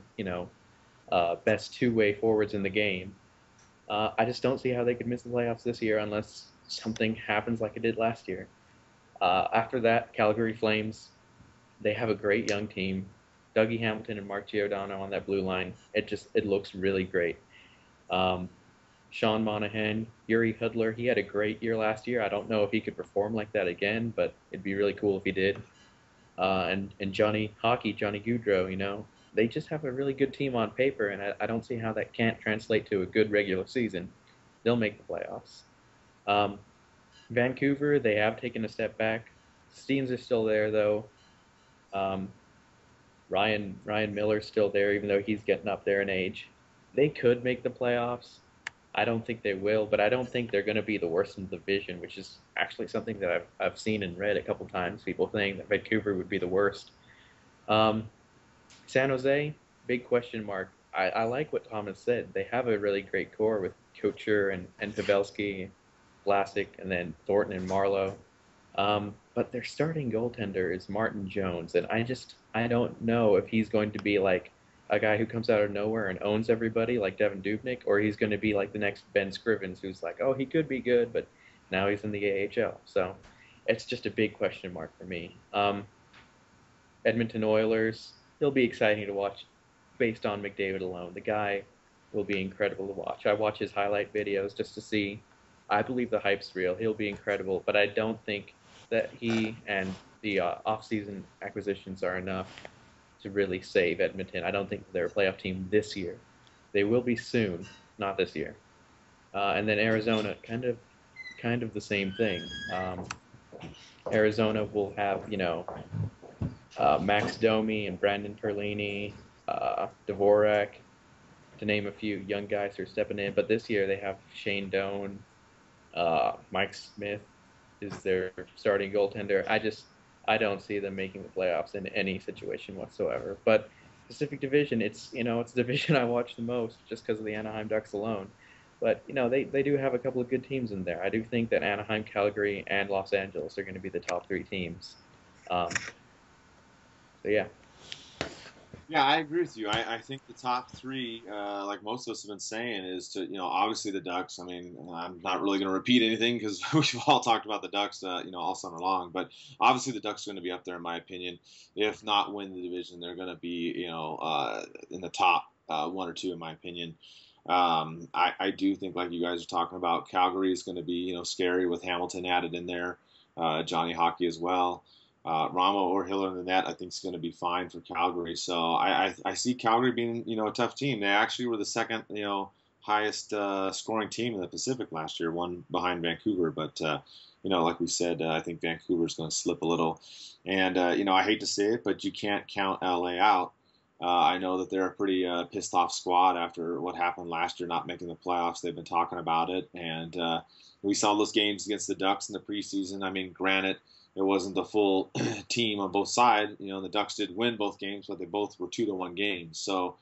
Speaker 5: best two-way forwards in the game. I just don't see how they could miss the playoffs this year unless something happens like it did last year. After that, Calgary Flames, they have a great young team. Dougie Hamilton and Mark Giordano on that blue line. It looks really great. Sean Monahan, Yuri Hudler, he had a great year last year. I don't know if he could perform like that again, but it'd be really cool if he did. And Johnny Gaudreau, you know, they just have a really good team on paper, and I don't see how that can't translate to a good regular season. They'll make the playoffs. Vancouver, they have taken a step back. Steens are still there, though. Ryan Miller's still there, even though he's getting up there in age. They could make the playoffs. I don't think they will, but I don't think they're going to be the worst in the division, which is actually something that I've seen and read a couple times, people saying that Vancouver would be the worst. San Jose, big question mark. I like what Thomas said. They have a really great core with Couture and Pavelski, Vlasic, and then Thornton and Marlowe. But their starting goaltender is Martin Jones, and I don't know if he's going to be like a guy who comes out of nowhere and owns everybody like Devin Dubnyk, or he's going to be like the next Ben Scrivens, who's like, oh, he could be good, but now he's in the AHL. So it's just a big question mark for me. Edmonton Oilers, he'll be exciting to watch based on McDavid alone. The guy will be incredible to watch. I watch his highlight videos just to see. I believe the hype's real. He'll be incredible, but I don't think that he and the offseason acquisitions are enough to really save Edmonton. I don't think they're a playoff team this year. They will be soon, not this year. And then Arizona, kind of the same thing. Arizona will have, Max Domi and Brandon Perlini, Dvorak, to name a few young guys who are stepping in. But this year they have Shane Doan, Mike Smith is their starting goaltender. I don't see them making the playoffs in any situation whatsoever. But Pacific Division, it's the division I watch the most just because of the Anaheim Ducks alone. But, they do have a couple of good teams in there. I do think that Anaheim, Calgary, and Los Angeles are going to be the top three teams. So, yeah.
Speaker 2: Yeah, I agree with you. I think the top three, like most of us have been saying, is to, obviously the Ducks. I mean, I'm not really going to repeat anything because we've all talked about the Ducks, all summer long. But obviously the Ducks are going to be up there, in my opinion. If not win the division, they're going to be, in the top one or two, in my opinion. I do think, like you guys are talking about, Calgary is going to be, scary with Hamilton added in there, Johnny Hockey as well. Ramo or Hiller in the net, I think, is going to be fine for Calgary. So I see Calgary being, a tough team. They actually were the second, highest scoring team in the Pacific last year, one behind Vancouver. But, like we said, I think Vancouver is going to slip a little. And, I hate to say it, but you can't count LA out. I know that they're a pretty pissed off squad after what happened last year, not making the playoffs. They've been talking about it. And we saw those games against the Ducks in the preseason. I mean, granted, it wasn't the full team on both sides. The Ducks did win both games, but they both were 2-1 games. So,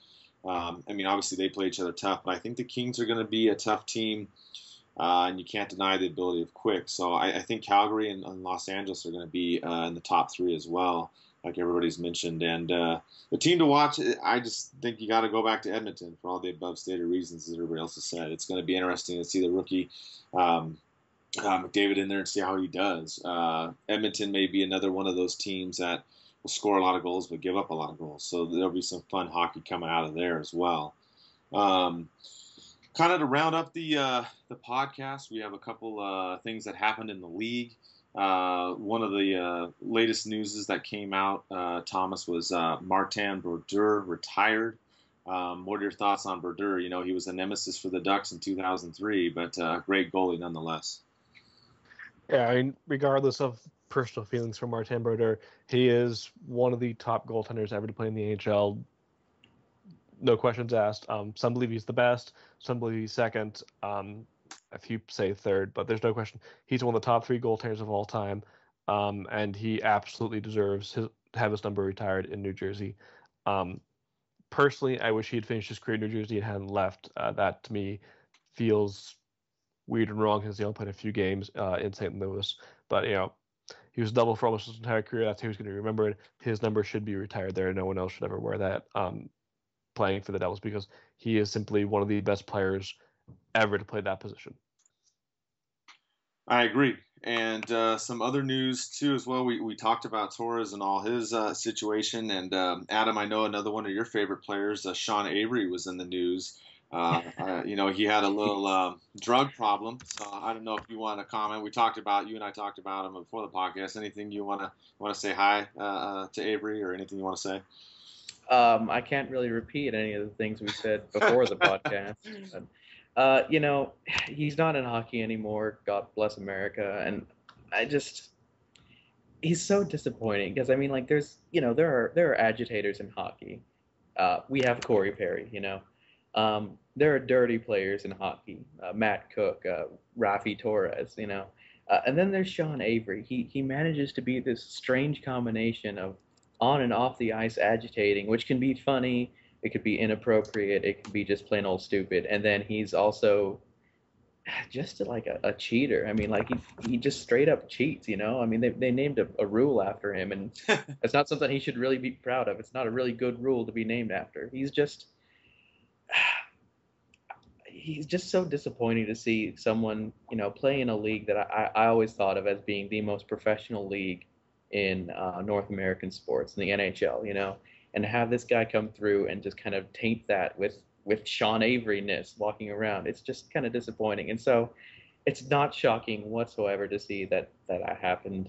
Speaker 2: obviously they play each other tough, but I think the Kings are going to be a tough team, and you can't deny the ability of Quick. So I think Calgary and Los Angeles are going to be in the top three as well, like everybody's mentioned. And the team to watch, I just think you got to go back to Edmonton for all the above stated reasons, as everybody else has said. It's going to be interesting to see the rookie McDavid in there and see how he does. Edmonton may be another one of those teams that will score a lot of goals but give up a lot of goals. So there'll be some fun hockey coming out of there as well. Kind of to round up the podcast, we have a couple things that happened in the league. One of the latest news that came out, Thomas, was Martin Brodeur retired. What are your thoughts on Brodeur? He was a nemesis for the Ducks in 2003, but great goalie nonetheless.
Speaker 4: Yeah, I mean, regardless of personal feelings for Martin Brodeur, he is one of the top goaltenders ever to play in the NHL. No questions asked. Some believe he's the best. Some believe he's second. A few say third, but there's no question he's one of the top 3 goaltenders of all time. And he absolutely deserves to have his number retired in New Jersey. Personally, I wish he had finished his career in New Jersey and hadn't left. That to me feels weird and wrong because he only played a few games in St. Louis. But he was double for almost his entire career. That's how he's going to be remembered. His number should be retired there. No one else should ever wear that playing for the Devils because he is simply one of the best players ever to play that position.
Speaker 2: I agree. And some other news, too, as well. We talked about Torres and all his situation. And, Adam, I know another one of your favorite players, Sean Avery, was in the news. He had a little drug problem. So I don't know if you want to comment. You and I talked about him before the podcast. Anything you want to say hi to Avery or anything you want to say?
Speaker 5: I can't really repeat any of the things we said before the podcast. But, he's not in hockey anymore. God bless America. And he's so disappointing because, there are agitators in hockey. We have Corey Perry, there are dirty players in hockey, Matt Cook, Raffi Torres, and then there's Sean Avery. He manages to be this strange combination of on and off the ice agitating, which can be funny, it could be inappropriate, it could be just plain old stupid, and then he's also just like a cheater. He just straight up cheats, they named a rule after him, and it's not something he should really be proud of. It's not a really good rule to be named after. He's just so disappointing to see someone, play in a league that I always thought of as being the most professional league in North American sports, in the NHL, and have this guy come through and just kind of taint that with Sean Avery-ness walking around. It's just kind of disappointing. And so it's not shocking whatsoever to see that happened.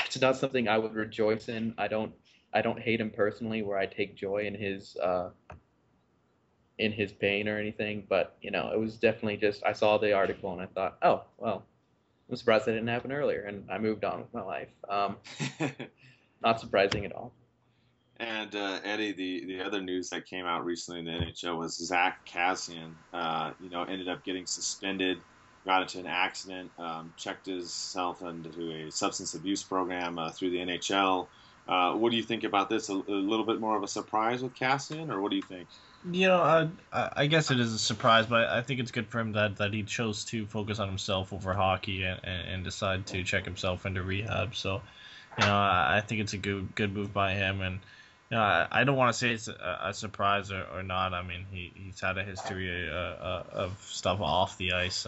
Speaker 5: It's not something I would rejoice in. I don't hate him personally where I take joy in his pain or anything, but it was definitely just, I saw the article and I thought, oh, well, I'm surprised that didn't happen earlier, and I moved on with my life. Not surprising at all.
Speaker 2: And Eddie, the other news that came out recently in the NHL was Zach Kassian, ended up getting suspended, got into an accident, checked himself into a substance abuse program through the NHL. What do you think about this? A little bit more of a surprise with Kassian, or what do you think?
Speaker 3: I guess it is a surprise, but I think it's good for him that he chose to focus on himself over hockey and decide to check himself into rehab. So, I think it's a good move by him. And, I don't want to say it's a surprise or not. He's had a history of stuff off the ice,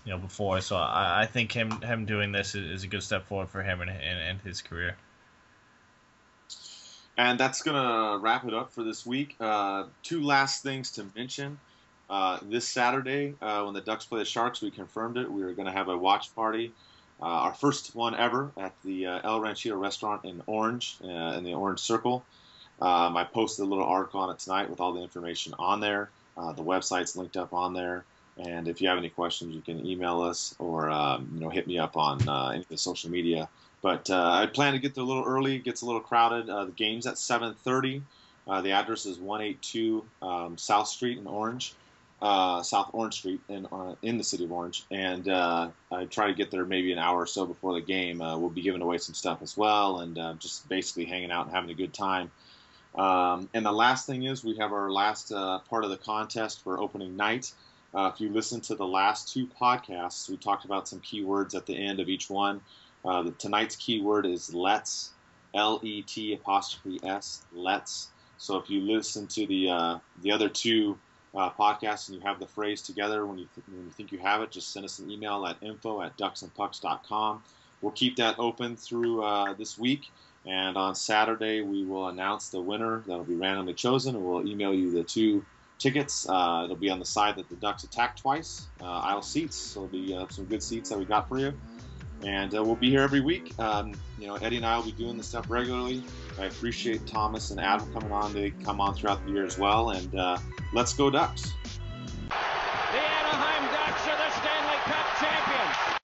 Speaker 3: before. So I think him doing this is a good step forward for him and his career.
Speaker 2: And that's going to wrap it up for this week. 2 last things to mention. This Saturday, when the Ducks play the Sharks, we confirmed it. We were going to have a watch party, our first one ever, at the El Ranchito restaurant in Orange, in the Orange Circle. I posted a little article on it tonight with all the information on there. The website's linked up on there. And if you have any questions, you can email us or hit me up on any of the social media. But I plan to get there a little early. It gets a little crowded. The game's at 7:30. The address is 182 South Street in Orange, South Orange Street in the city of Orange. And I try to get there maybe an hour or so before the game. We'll be giving away some stuff as well, and just basically hanging out and having a good time. And the last thing is we have our last part of the contest for opening night. If you listen to the last 2 podcasts, we talked about some keywords at the end of each one. Tonight's keyword is let's, LET''S, let's. So if you listen to the other 2 podcasts and you have the phrase together, when you think you have it, just send us an email at info@DucksNPucks.com. We'll keep that open through this week, and on Saturday we will announce the winner that'll be randomly chosen, and we'll email you the 2 tickets. It'll be on the side that the Ducks attack twice, aisle seats, so it'll be some good seats that we got for you. And we'll be here every week. Eddie and I will be doing this stuff regularly. I appreciate Thomas and Adam coming on. They come on throughout the year as well. And let's go Ducks.
Speaker 6: The Anaheim Ducks are the Stanley Cup champions.